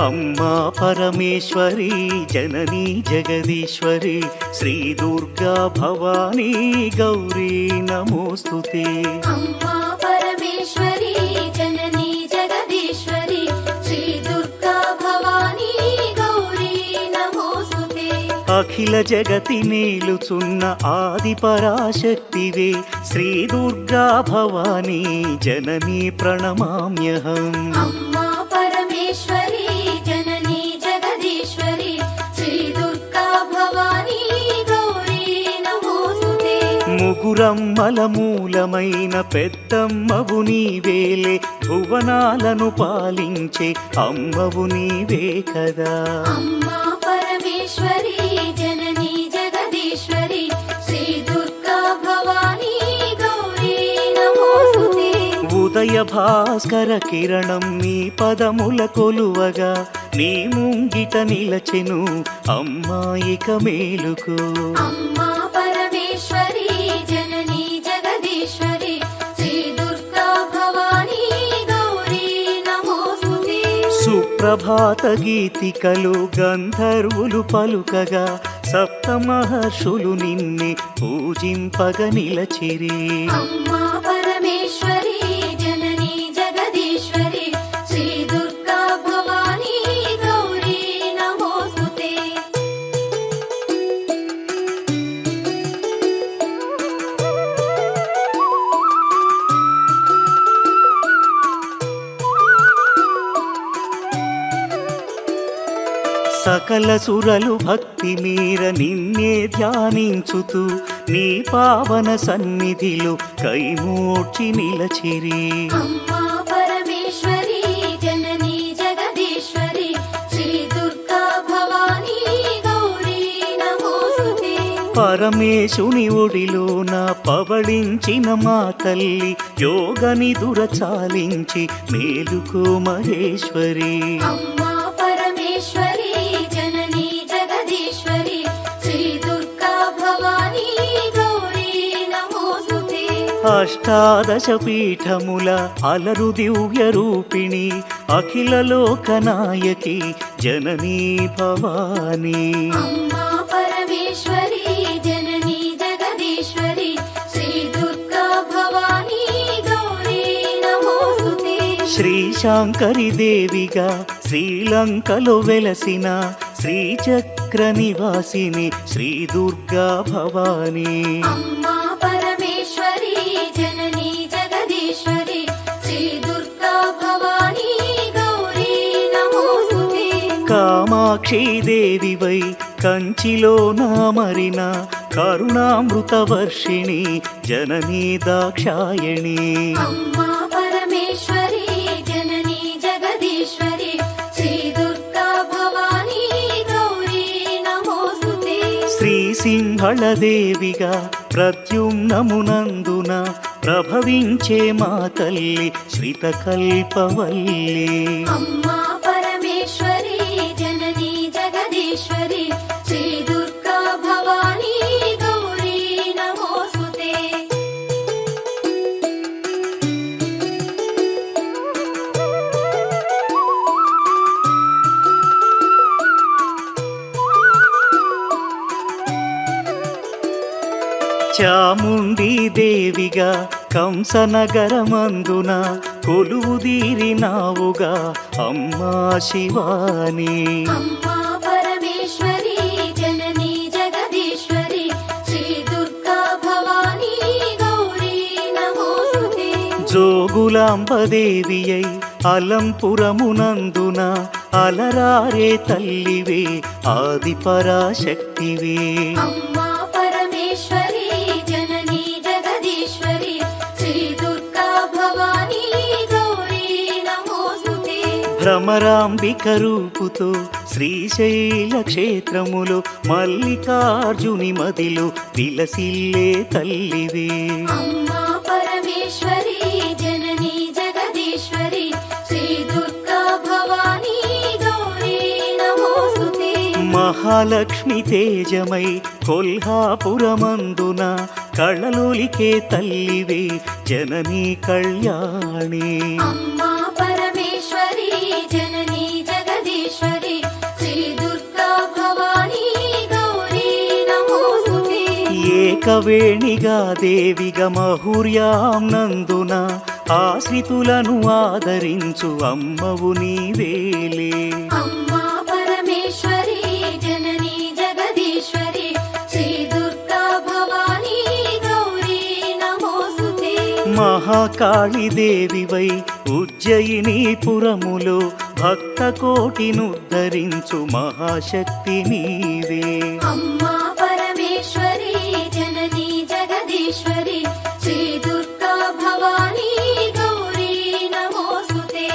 अम्मा परमेश्वरी जननी जगदीश्वरी श्री दुर्गा भवानी गौरी नमोस्तुते। अम्मा परमेश्वरी जननी जगदीश्वरी श्री दुर्गा भवानी गौरी नमोस्तुते। अखिल जगति नेलुचुन्न आदि पराशक्तिवे श्री दुर्गा भवानी जननी प्रणमाम्यहम्। अम्मा परमेश्वरी जननी जगदीश्वरी श्री दुर्गा भवानी गौरी नमोस्तुते। ముగురమ్మల మూలమైన పెద్దమ్మవు నీవేలే భువనాలను పాలించే అమ్మవు నీవే కదా। अम्मा परमेश्वरी जननी जगदीश्वरी श्री दुर्गा भवानी गौरी नमोस्तुते। ఉదయ భాస్కర కిరణం నీ పదముల కొలువగా నీ ముంగిట నిలచెను అమ్మాయిక మేలుకు। अम्मा परमेश्वरी जननी जगदीश्वरी श्री दुर्गा भवानी गौरी नमोस्तुते। సుప్రభాత గీతికలు గంధర్వులు పలుకగా సప్త మహర్షులు నిన్నే పూజింపగ నిలచిరి। अम्मा परमेश्वरी जननी जगदीश्वरी श्री दुर्गा भवानी गौरी नमोस्तुते। సకల సురలు భక్తి మీర నిన్నే ధ్యానించుతూ నీ పావన సన్నిధిలో కైమోడ్చి నిలచిరి। अम्मा परमेश्वरी जननी जगदीश्वरी श्री दुर्गा भवानी गौरी नमोस्तुते। పరమేశుని ఒడిలోన పవళించిన మా తల్లి యోగని దురచాలించి మేలుకో మహేశ్వరి। अम्मा परमेश्वरी जननी जगदीश्वरी श्री दुर्गा भवानी गौरी नमोस्तुते। అష్టాదశ పీఠముల అలరు దివ్య రూపిణి అఖిల లోకనాయకి జననీ భవానీ। अम्मा परमेश्वरी जननी जगदीश्वरी श्री दुर्गा भवानी गौरी नमोस्तुते। శ్రీశాంకరి దేవిగా శ్రీలంకలో వెలసిన శ్రీచక్ర నివాసిని శ్రీ దుర్గా భవానీ। अम्मा परमेश्वरी जननी जगदीश्वरी श्री दुर्गा भवानी गौरी नमोस्तुते। కామాక్షి దేవివై కంచిలో నామరిన కరుణామృత వర్షిణి జననీ దాక్షాయణి। अम्मा परमेश्वरी जननी जगदीश्वरी श्री दुर्गा भवानी गौरी नमोस्तुते। శ్రీ సింహళ దేవిగా ప్రద్యుమ్నమునందున ప్రభవించే మా తల్లి శ్రిత కల్పవల్లి। अम्मा परमेश्वरी जननी जगदीश्वरी श्री दुर्गा भवानी गौरी नमोस्तुते। చాముండి దేవిగా కంసనగరమందున కొలువుదీరినావుగా అమ్మా శివాని। अम्मा परमेश्वरी जननी जगदीश्वरी श्री दुर्गा भवानी गौरी नमोस्तुते। జోగులాంబదేవియై అలంపురమునందున అలరారే తల్లివే ఆది పరాశక్తివే। अम्मा परमेश्वरी जननी जगदीश्वरी श्री दुर्गा भवानी गौरी नमोस्तुते। భ్రమరాంబిక రూపుతో శ్రీశైల క్షేత్రములో మల్లికార్జుని మదిలో విలసిల్లే తల్లివే। अम्मा परमेश्वरी जननी जगदीश्वरी श्री दुर्गा भवानी गौरी नमोस्तुते। మహాలక్ష్మి తేజమై కొల్హాపురమందున కళలొలికే తల్లివే జననీ కళ్యాణి। अम्मा परमेश्वरी जननी जगदीश्वरी ఏకవేణిగా దేవిగా మహుర్యాం నందున ఆశ్రితులను ఆదరించు అమ్మవు నీవేలే. అమ్మా పరమేశ్వరి జననీ జగదీశ్వరి శ్రీ దుర్గా భవానీ గౌరీ నమోస్తుతే. మహాకాళి దేవివై ఉజ్జయిని పురములో భక్త కోటినుద్ధరించు మహాశక్తి నీవే. అమ్మా పరమేశ్వరి జననీ జగదీశ్వరి శ్రీ దుర్గా భవానీ గౌరీ నమోస్తుతే.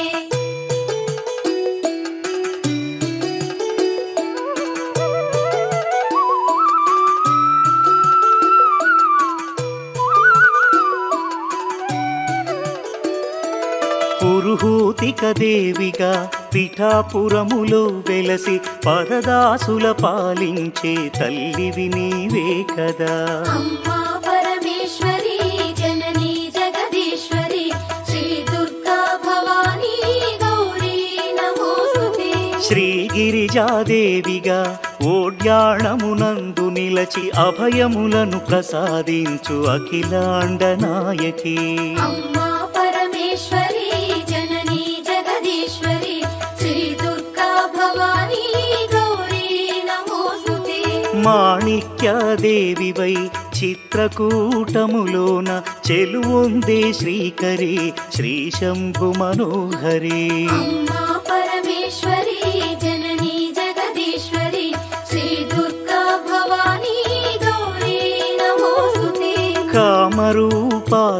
పురుహూతిక దేవిగా పిఠాపురములో వెలసి పదదాసుల పాలించే తల్లివి నీవే కదా. అమ్మా పరమేశ్వరి జననీ జగదీశ్వరి శ్రీ దుర్గా భవానీ గౌరీ నమోస్తుతే. శ్రీగిరిజాదేవిగా ఓడ్యాణమునందు నిలచి అభయములను ప్రసాదించు అఖిలాండ నాయకి. అమ్మా పరమేశ్వరి జననీ జగదీశ్వరి శ్రీ దుర్గా భవానీ గౌరీ నమోస్తుతే. మాణిక్యదేవివై చిత్రకూటములోన చెలువొందే శ్రీకరి శ్రీ శంభు మనోహరి. అమ్మా పరమేశ్వరి జననీ జగదీశ్వరి శ్రీ దుర్గా భవానీ గౌరీ నమోస్తుతే. కామరూపాదేవిగా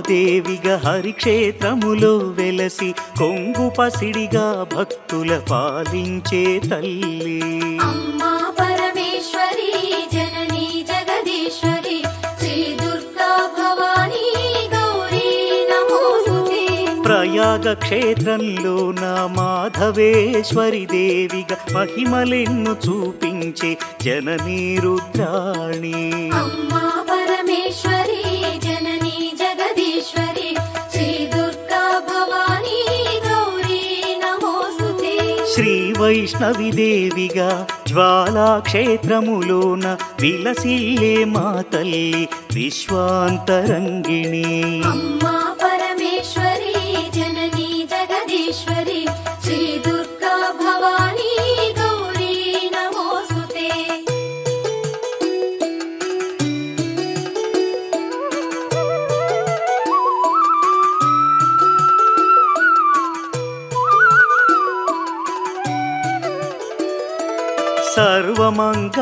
హరిక్షేత్రములో వెలసి కొంగు పసిడిగా భక్తుల పాలించే తల్లి. అమ్మా పరమేశ్వరి జననీ జగదీశ్వరి శ్రీ దుర్గా భవానీ గౌరీ నమోస్తుతే. ప్రయాగ క్షేత్రంలోన మాధవేశ్వరి దేవిగా మహిమలెన్ను చూపించే జననీ రుద్రాణి. అమ్మా పరమేశ్వరి జననీ జగదీశ్వరి శ్రీ దుర్గా భవానీ గౌరీ నమోస్తుతే. శ్రీ వైష్ణవి దేవిగా జ్వాలాక్షేత్రములోన విలసిల్లే మా తల్లి విశ్వాంతరంగిణి. అమ్మా పరమేశ్వరి జననీ జగదీశ్వరి శ్రీ దుర్గా భవానీ గౌరీ నమోస్తుతే.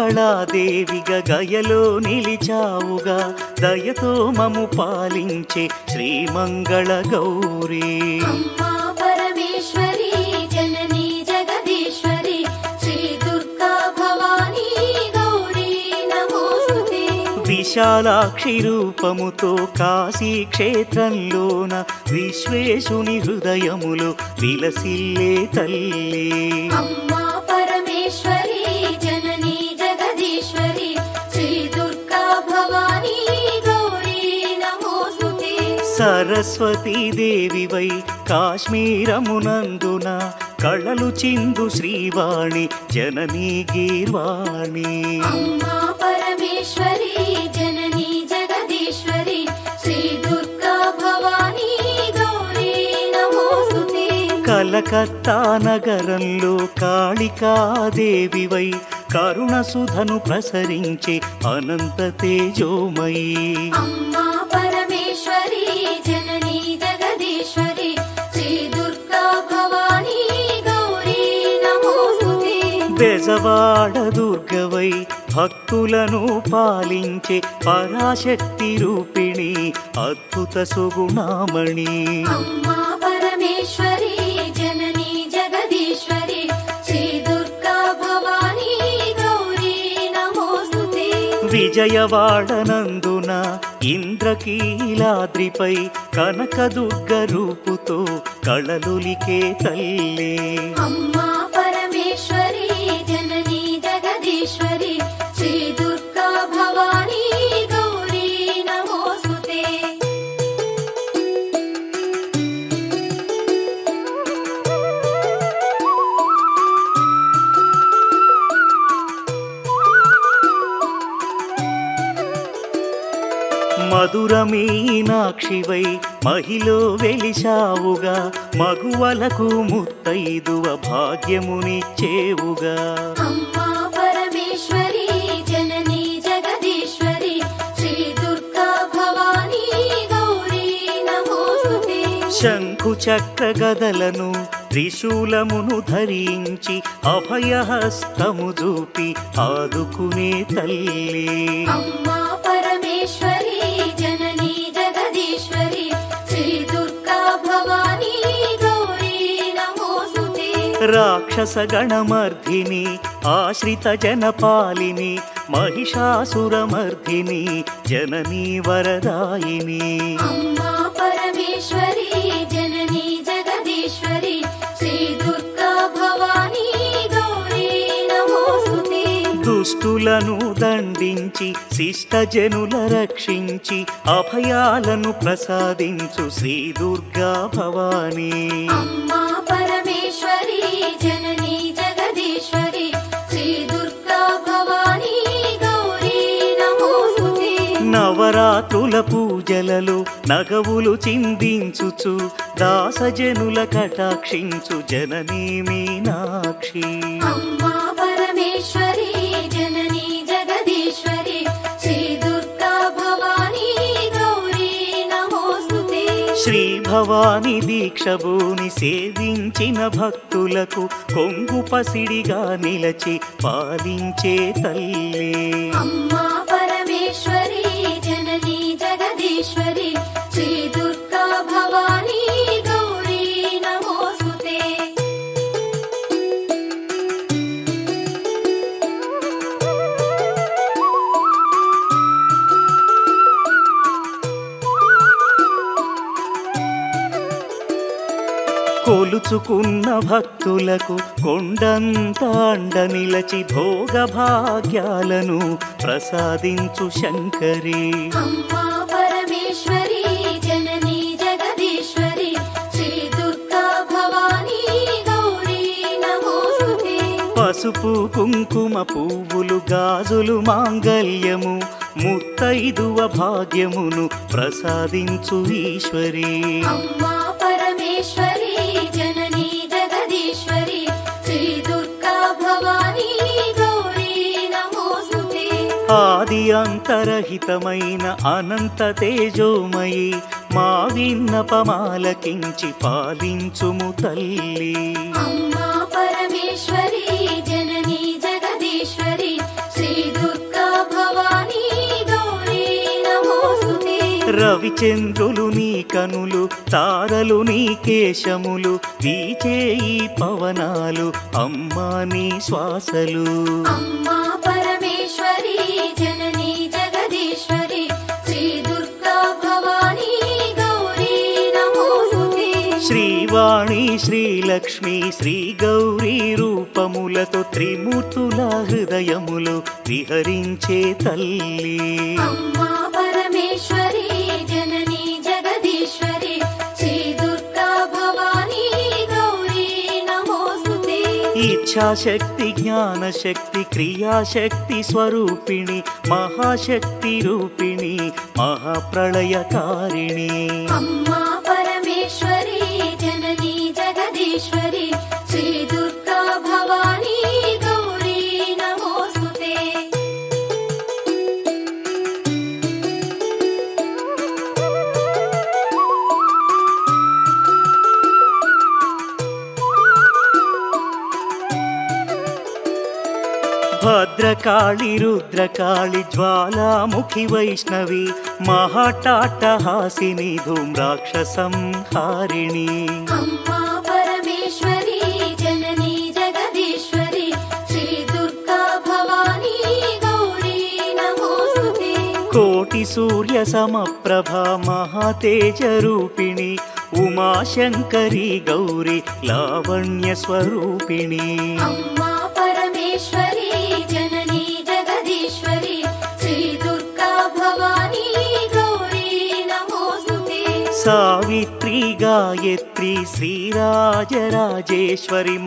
సర్వమంగళాదేవిగా గయలో నిలిచావుగా దయతో మము పాలించే శ్రీమంగళ గౌరీ. అమ్మా పరమేశ్వరి జననీ జగదీశ్వరి శ్రీ దుర్గా భవానీ గౌరీ నమోస్తుతే. విశాలాక్షి రూపముతో కాశీ క్షేత్రంలోన విశ్వేశుని హృదయములో విలసిల్లే తల్లి. అమ్మా పరమేశ్వరి జననీ జగదీశ్వరి శ్రీ దుర్గా భవానీ గౌరీ నమోస్తుతే. సరస్వతీ దేవివై కాశ్మీరమునందున కళలు చిందు శ్రీవాణి జననీ గీర్వాణి. అమ్మా పరమేశ్వరి జననీ జగదీశ్వరి శ్రీ దుర్గా భవానీ గౌరీ నమోస్తుతే. కలకత్తా నగరంలో కాళికాదేవివై కరుణ సుధను ప్రసరించే అనంత తేజోమయీ. అమ్మా పరమేశ్వరి జననీ జగదీశ్వరి శ్రీ దుర్గా భవానీ గౌరీ నమోస్తుతే. బెజవాడ దుర్గవై భక్తులను పాలించే పరాశక్తి రూపిణి అద్భుత సుగుణామణి. అమ్మా పరమేశ్వరి జననీ జగదీశ్వరి శ్రీ దుర్గా భవానీ గౌరీ నమోస్తుతే. విజయవాడనందున ఇంద్రకీలాద్రిపై కనకదుర్గ రూపుతో కళలులికే తల్లి. అమ్మా పరమేశ్వరి జననీ జగదీశ్వరి శ్రీ దుర్గా భవానీ గౌరీ నమోస్తుతే. మధుర మీనాక్షివై మహిలో వెలిశావుగా మగువలకు ముత్తైదువ భాగ్యమునిచ్చేవుగా అమ్మా పరమేశ్వరి జననీ జగదీశ్వరి శ్రీ దుర్గా భవానీ గౌరీ నమోస్తుతే శంఖు చక్ర గదలను త్రిశూలమును ధరించి అభయహస్తము చూపి ఆదుకునే తల్లి అమ్మా పరమేశ్వరి జననీ జగదీశ్వరి శ్రీ దుర్గా భవానీ గౌరీ నమోస్తుతే రాక్షస గణమర్ధిని ఆశ్రిత జనపాలిని మహిషాసురమర్ధిని జననీ వరదాయిని అమ్మా పరమేశ్వరి జననీ జగదీశ్వరి శ్రీ దుర్గా భవానీ గౌరీ నమోస్తుతే దుష్టులను దండించి శిష్టజనుల రక్షించి అభయాలను ప్రసాదించు శ్రీ దుర్గా భవానీ అమ్మా పరమేశ్వరి జననీ జగదీశ్వరి శ్రీ దుర్గా భవానీ గౌరీ నమోస్తుతే నవరాత్రుల పూజలలో నగవులు చిందించుచు దాసజనుల కటాక్షించు జననీ మీనాక్షి అమ్మా పరమేశ్వరి జననీ జగదీశ్వరి శ్రీ దుర్గా భవానీ గౌరీ నమోస్తుతే శ్రీ భవాని దీక్షభూని సేవించిన భక్తులకు కొంగు పసిడిగా నిలచి పాలించే తల్లి అమ్మా పరమేశ్వరి జననీ జగదీశ్వరి శ్రీ దుర్గా భవానీ గౌరీ నమోస్తుతే కొలుచుకున్న భక్తులకు కొండంత అండ నిలచి భోగ భాగ్యాలను ప్రసాదించు శంకరి అమ్మా పరమేశ్వరి జననీ జగదీశ్వరి శ్రీ దుర్గా భవానీ గౌరీ నమోస్తుతే పసుపు కుంకుమ పువ్వులు గాజులు మాంగల్యము ముత్తైదువ భాగ్యమును ప్రసాదించు ఈశ్వరి అమ్మా పరమేశ్వరి జననీ జగదీశ్వరి శ్రీ దుర్గా భవానీ గౌరీ నమోస్తుతే ఆది అంతరహితమైన అనంత తేజోమయి మా విన్నపమాలకించి పాలించుము తల్లి అమ్మా పరమేశ్వరి జననీ జగదీశ్వరి శ్రీ దుర్గా భవానీ గౌరీ నమోస్తుతే రవిచంద్రులు నీ కనులు తారలు నీ కేశములు వీచే ఈ పవనాలు అమ్మా నీ శ్వాసలు అమ్మా పరమేశ్వరి జననీ జగదీశ్వరి శ్రీ దుర్గా భవానీ గౌరీ నమోస్తుతే శ్రీవాణి శ్రీలక్ష్మి శ్రీ గౌరీ రూపములతో త్రిమూర్తుల హృదయములు విహరించే తల్లి అమ్మా పరమేశ్వరి జననీ జగదీశ్వరి శ్రీ దుర్గా భవానీ గౌరీ నమోస్తుతే ఇచ్ఛాశక్తి జ్ఞానశక్తి క్రియాశక్తి స్వరూపిణి మహాశక్తి రూపిణి మహాప్రళయకారిణి అమ్మా పరమేశ్వరి జననీ జగదీశ్వరి శ్రీ దుర్గా భవానీ గౌరీ నమోస్తుతే భద్రకాళి రుద్రకాళి జ్వాలాముఖి వైష్ణవి మహాటాటహాసిని ధూమ్రాక్షసంహారిణి అమ్మా పరమేశ్వరి జననీ జగదీశ్వరి శ్రీ దుర్గా భవానీ గౌరీ నమోస్తుతే కోటి సూర్య సమప్రభ మహాతేజ రూపిణి ఉమాశంకరి గౌరి లావణ్య స్వరూపిణి అమ్మా పరమేశ్వరి జననీ జగదీశ్వరి శ్రీ దుర్గా భవానీ గౌరీ నమోస్తుతే సావిత్రి గాయత్రి శ్రీరాజరాజేశ్వరి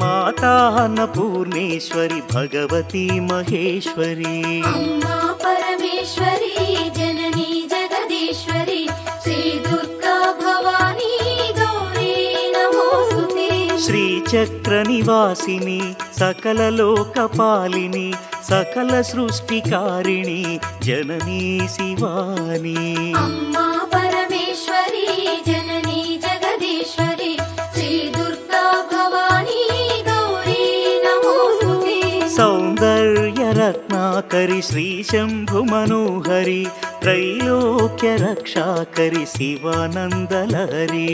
మాతా అన్నపూర్ణేశ్వరి భగవతి మహేశ్వరి అమ్మా పరమేశ్వరి జననీ జగదీశ్వరి శ్రీచక్ర నివాసిని సకల లోకపాలిని సకల సృష్టికారిణి జననీ శివాని అమ్మా పరమేశ్వరి జననీ జగదీశ్వరి శ్రీ దుర్గా భవానీ గౌరీ నమోస్తుతే సౌందర్య రత్నాకరి శ్రీ శంభు మనోహరి త్రైలోక్య రక్షాకరి శివానందలహరి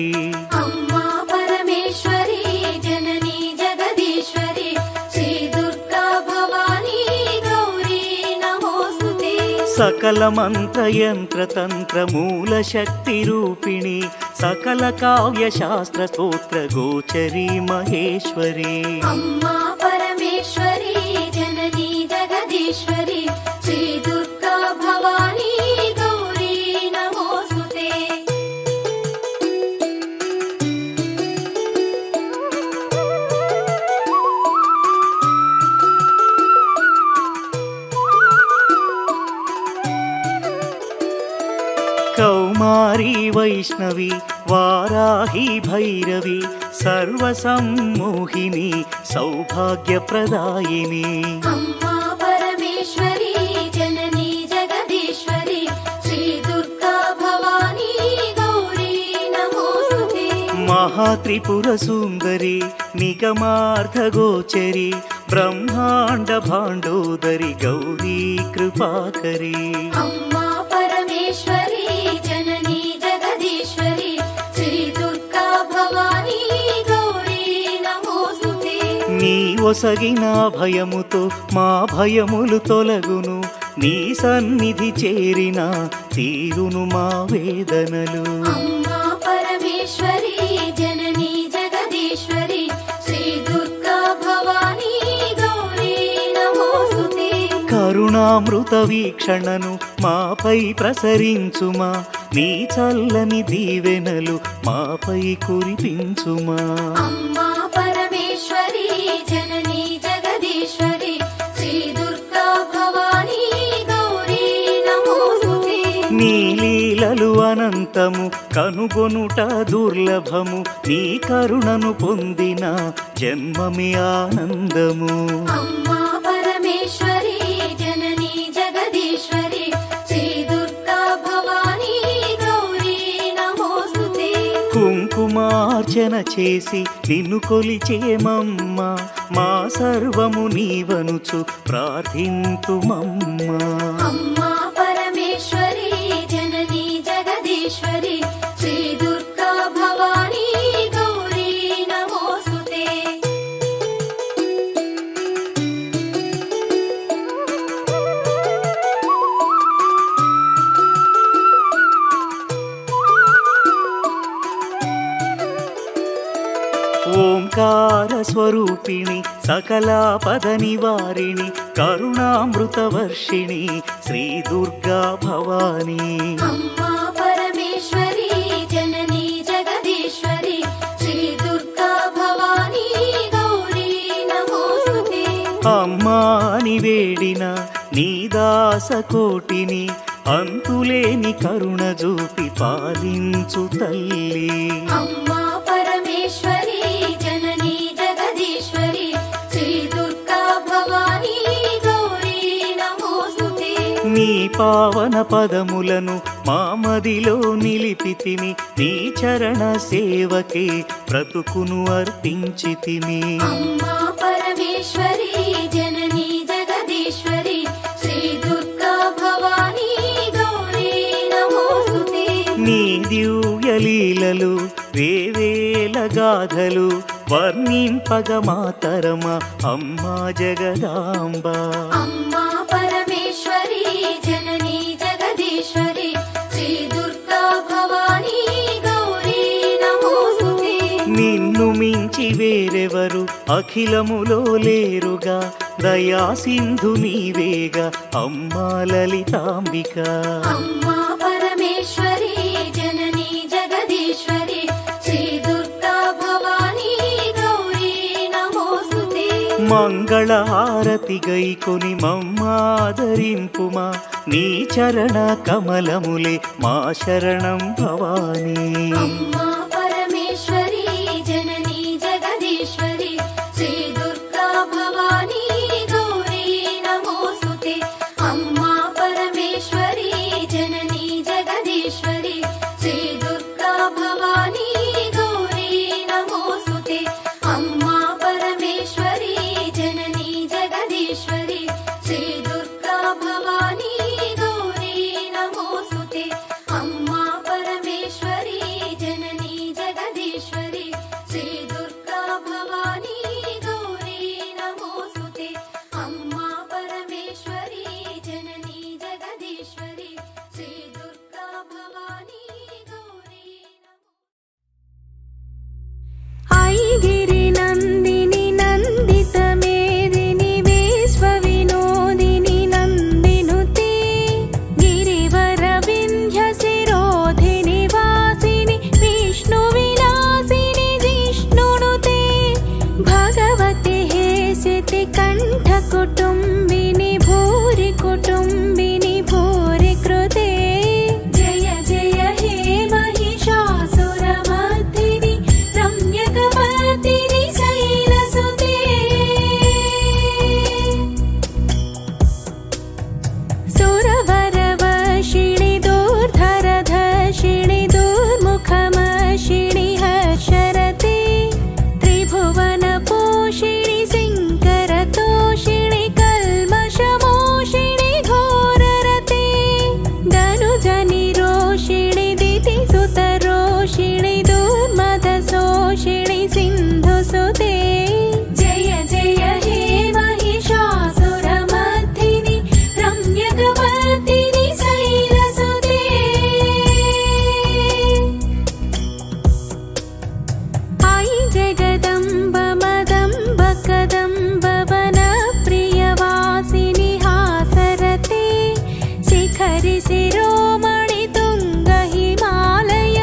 అమ్మా పరమేశ్వరి జననీ జగదీశ్వరి శ్రీ దుర్గా భవానీ గౌరీ నమోస్తుతే సకల మంత్ర యంత్ర తంత్ర మూల శక్తి రూపిణి సకల కావ్య శాస్త్ర స్తోత్ర గోచరి మహేశ్వరి అమ్మా పరమేశ్వరి జననీ జగదీశ్వరి శ్రీ దుర్గా భవానీ గౌరీ నమోస్తుతే కౌమారీ వైష్ణవి వారాహి భైరవి సర్వసమ్మోహిని సౌభాగ్యప్రదాయిని అమ్మా పరమేశ్వరి జననీ జగదీశ్వరి శ్రీ దుర్గా భవానీ గౌరీ నమోస్తుతే మహాత్రిపుర సుందరి నిగమార్థగోచరి బ్రహ్మాండ భాండోదరి గౌరీ కృపాకరి అమ్మా పరమేశ్వరి జననీ జగదీశ్వరి శ్రీ దుర్గా భవానీ గౌరీ నమోస్తుతే నీ ఒసగిన భయముతో మా భయములు తొలగును నీ సన్నిధి చేరిన తీరును మా వేదనలు అమ్మా పరమేశ్వరి జననీ జగదీశ్వరి శ్రీ దుర్గా భవానీ గౌరీ నమోస్తుతే కరుణామృత వీక్షణను మాపై ప్రసరించుమా నీ చల్లని దీవెనలు మాపై కురిపించుమా అమ్మా పరమేశ్వరి జననీ జగదీశ్వరి శ్రీ దుర్గా భవానీ గౌరీ నమోస్తుతే నీ లీలలు అనంతము కనుగొనుట దుర్లభము నీ కరుణను పొందిన జన్మమే ఆనందము అమ్మా పరమేశ్వరి జననీ జగదీశ్వరి శ్రీ దుర్గా భవానీ గౌరీ నమోస్తుతే కుంకుమార్చన చేసి నిన్ను కొలిచేమమ్మ మా సర్వము నీవనుచు ప్రార్థింతుమమ్మా అమ్మా పరమేశ్వరి జననీ జగదీశ్వరి శ్రీ దుర్గా భవానీ గౌరీ నమోస్తుతే ఓంకార స్వరూపిణి సకలాపద నివారిణి కరుణామృత వర్షిణి శ్రీ దుర్గా భవానీ అమ్మా పరమేశ్వరి జననీ జగదీశ్వరి శ్రీ దుర్గా భవానీ గౌరీ నమోస్తుతే అమ్మాని వేడిన నీ దాస కోటిని అంతులేని కరుణ చూపి పాలించు తల్లి అమ్మా పరమేశ్వరి జననీ జగదీశ్వరి శ్రీ దుర్గా భవానీ గౌరీ నమోస్తుతే నీ పావన పదములను మామదిలో నిలిపితిమి నీ చరణ సేవకే బ్రతుకును అర్పించితిమి అమ్మా పరమేశ్వరి జననీ జగదీశ్వరి శ్రీ దుర్గా భవానీ గౌరీ నమోస్తుతే నీ దివ్య లీలలు వేవేల గాథలు వర్ణింపగ మాతరమ అమ్మా జగదాంబ అమ్మా పరమేశ్వరి జననీ జగదీశ్వరి శ్రీ దుర్గా భవానీ గౌరీ నమోస్తుతే నిన్ను మించి వేరెవరు అఖిలములో లేరుగా దయా సింధు నీవేగా అమ్మా లలితాంబిక అమ్మా పరమేశ్వరి జననీ జగదీశ్వరి శ్రీ దుర్గా భవానీ గౌరీ నమోస్తుతే మంగళహారతి గైకొని మమ్మాదరింపుమా నీ చరణ కమలములే మా శరణం భవానీ అమ్మా పరమేశ్వరి జననీ జగదీశ్వరి गिरिनन्दिनि नन्दितमेदिनि विश्वविनोदिनि नन्दिनुते गिरिवरविन्ध्यशिरोधिनि वासिनि विष्णुविलासिनि जिष्णुनुते भगवति हेशिति कण्ठकुटुम्बिनि भूरि कुटुम्बिनि भूरि कृते जय जय हे महिषासुरमर्दिनि रम्यकपर्दिनि शैलसुते सुरवरवर्षिणि दूर्धरधर्षिणि दुर्मुखमर्षिणि हर्षरते त्रिभुवनपोषिणि सिंकरतोषिणि कल्मषमोषिणि घोररते धनुजनिरोषिणि दितिसुतरोषिणि दुर्मदशोषिणि सिन्धुसुते जय जय हे महिषासुरमर्दिनि रम्यकपर्दिनि शैलसुते आई जगदम्ब मदम्ब कदम्ब वनप्रियवासिनि हासरते शिखरि शिरोमणि तुङ्ग हिमालय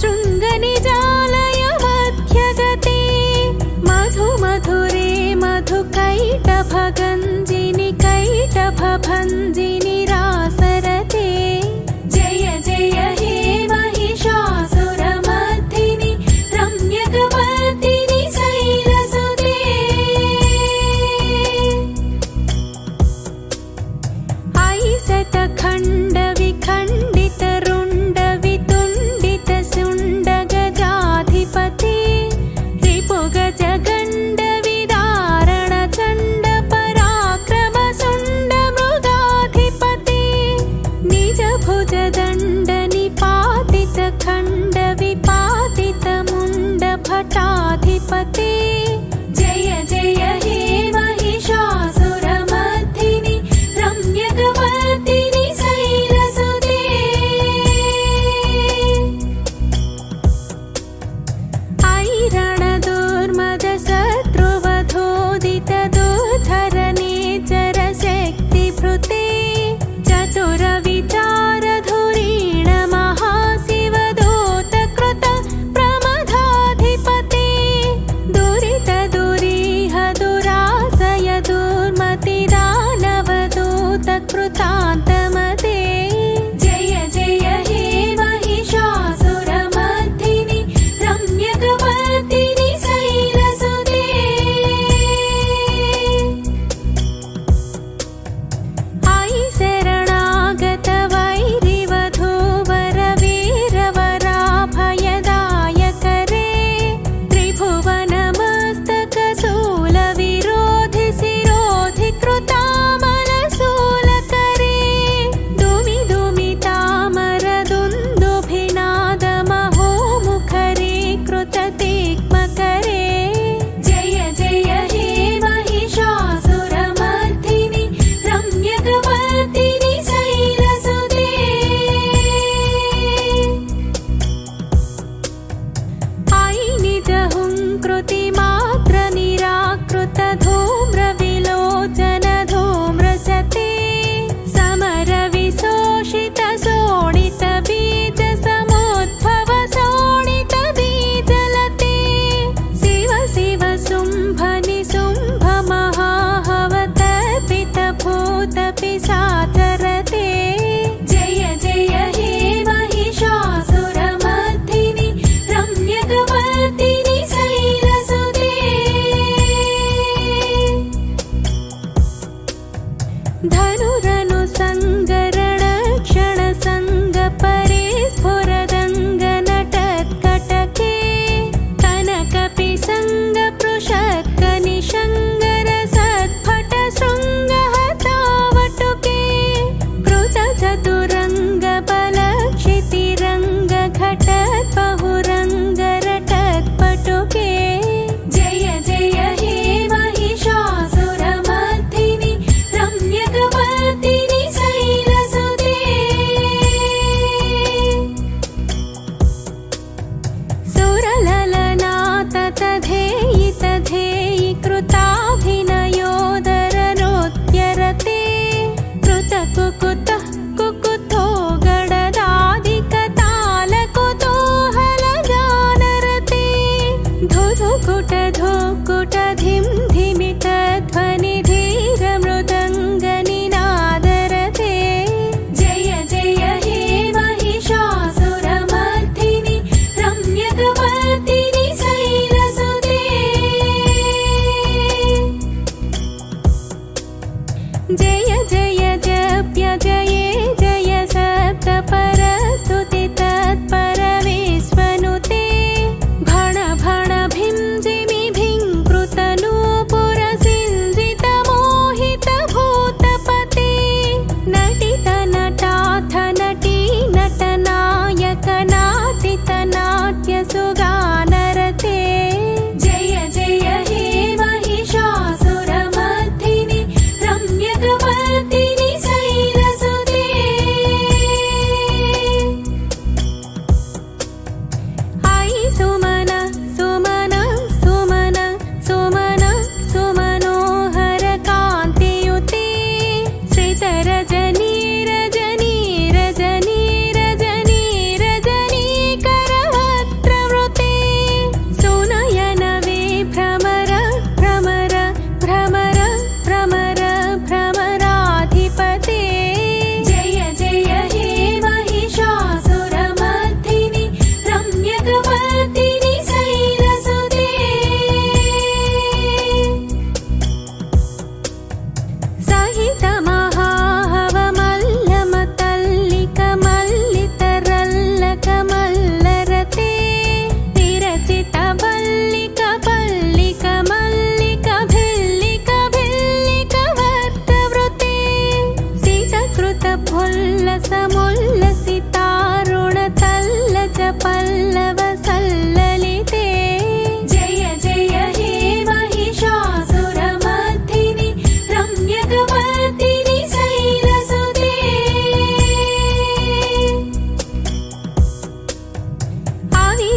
शृङ्गनिजालय मध्यगते मधु मधुरे मधुकैटभगञ्जिनि कैटभभञ्जिनि रासरते जय जय हे महिषासुरमर्दिनि रम्यकपर्दिनि शैलसुते ऐसतखण्डविखण्डितरुण्डवितुण्डितशुण्डगजाधिपते रिपुगजगण्डविदारणचण्ड पराक्रमशुण्डमृगाधिपते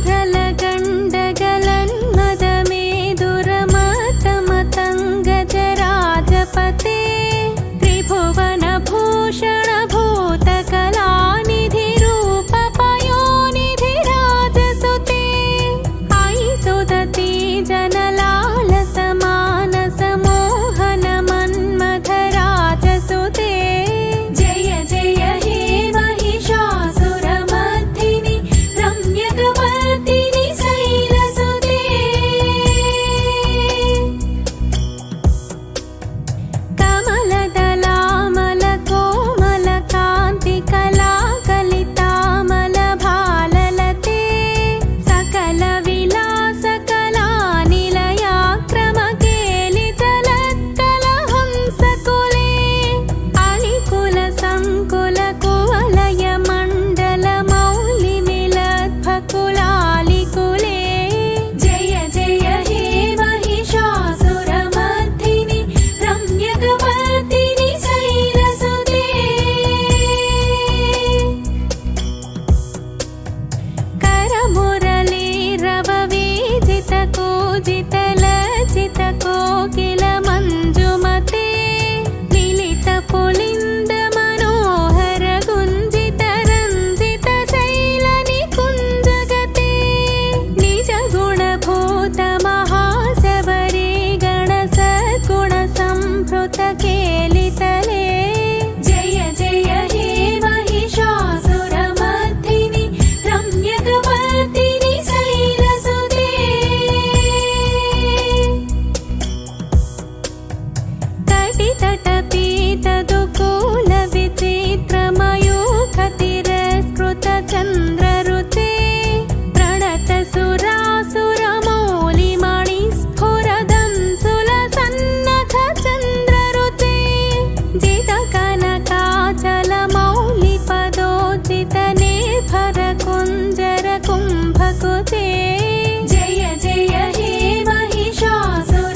ಐರಲ ಗಂಡಗಲನ್ಮದ ಮೇದುರಮತಮತಂಗಜರಾಜಪತೆ ತ್ರಿಭುವನ ಭೂಷಣ ಭೂತಕಲಾನಿಧಿ ರೂಪ ಪಯೋನಿಧಿ ರಾಜಸುತೆ ಐಸುದತಿ ಜನಲಾಲ ಸಮಾನಸ ಮೋಹನ ಮನ್ಮಥ ರಾಜಸುತೆ ಜಯ ಜಯ ಹೇ महिषासुरमर्दिनि रम्यकवर्दिनि शैलसुते कमलदलामल कोमल कान्ति कलाकलितामल भाललते सकल विलास कलानिलयाक्रम केलितलत्कल हंसकुले अलिकुल संकुल कुवलय मण्डल मौलि मिलद्भकुलालिकुले जय जय हे महिषासुरमर्दिनि रम्यकवर्दिनि शैलसुते करमुरली रववीजित कूजित लज्जित कोकिल मञ्जुमते मिलित पुलिन्द मनोहर गुञ्जित रञ्जित शैल निकुञ्जगते निज गुणभूत महाशबरी गण सद्गुण संभृत केलितले जय जय हे महिषासुरमर्दिनि रम्यकवर्दिनि शैलसुते कटितटपीतदुकूल विचित्रमयूखतिरस्कृत चन्द्ररुते प्रणत सुरासुरमौलिमणिस्फुरदंसुलसन्नख चन्द्ररुते जित कनकाचल मौलिपदोचित निर्भर कुञ्जर कुम्भकुचे जय जय हे महिषासुरमर्दिनि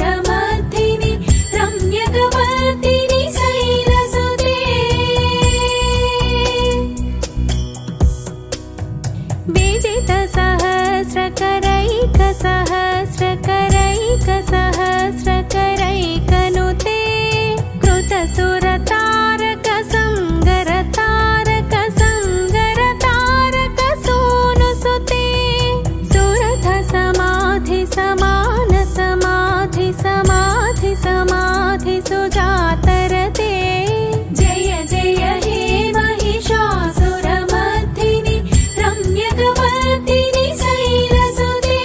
रम्यकवर्दिनि शैलसुते विजित सहस्रकरैक सहस्रकरैक सहस्रकरैकनुते कृत सुरतारक संगर तारक संगर तारक सोनुसुते सुरथ समाधि समान समाधि समाधि समाधि सुजातरते जय जय हे महिषासुरमर्दिनि रम्यकवर्दिनि शैलसुते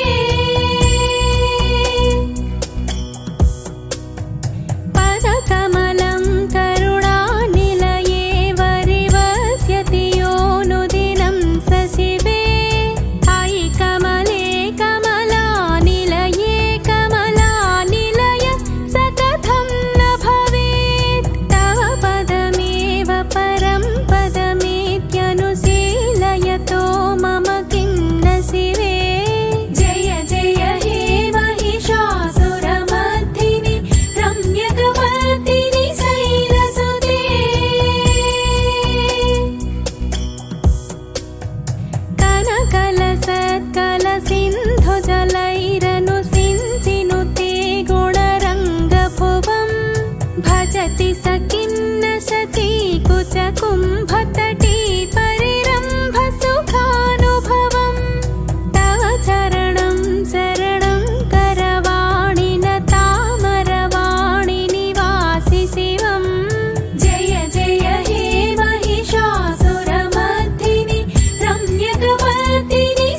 पदकमलं करुणानिलये वरिवस्यति योऽनुदिनं सशिवे अयि कमले कमलानिलये कमलानिलय स कथं न भवेत् तव पदमेव परं पदमेत्यनुशीलयतो मम किं न शिवे जय जय हे महिषासुरमर्दिनि रम्यकवर्दिनि शैलसुते कनकलसत्कल सिन्धुजलैरनुसिञ्चिनुते गुणरङ्गभुवम् भजति स किन्न शचीकुचकुम्भतटी परिरम्भ सुखानुभवम् तव चरणं शरणं करवाणि न तामरवाणि निवासि शिवम् जय जय हे महिषासुरमर्दिनि रम्यकवर्दिनि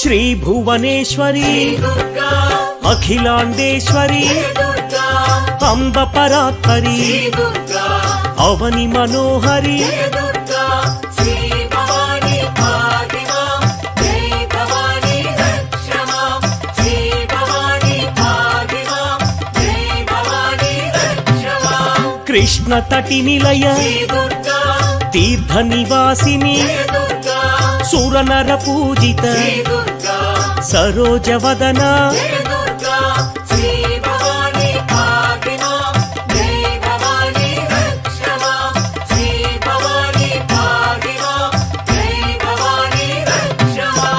శ్రీ భువనేశ్వరి దుర్గా అఖిలాండేశ్వరి దుర్గా అంబ పరాత్పరి దుర్గా అవని మనోహరి దుర్గా శ్రీ భవాని ఫాతిమా జై భవాని రక్షమా శ్రీ భవాని ఫాతిమా జై భవాని రక్షమా కృష్ణ తటి నిలయ దుర్గా తీర్థ నివాసిని దుర్గా సురనర పూజిత దుర్గా సరోజవదన దుర్గా శ్రీ భవాని ఫాతిమా జై భవాని రక్షమా శ్రీ భవాని ఫాతిమా జై భవాని రక్షమా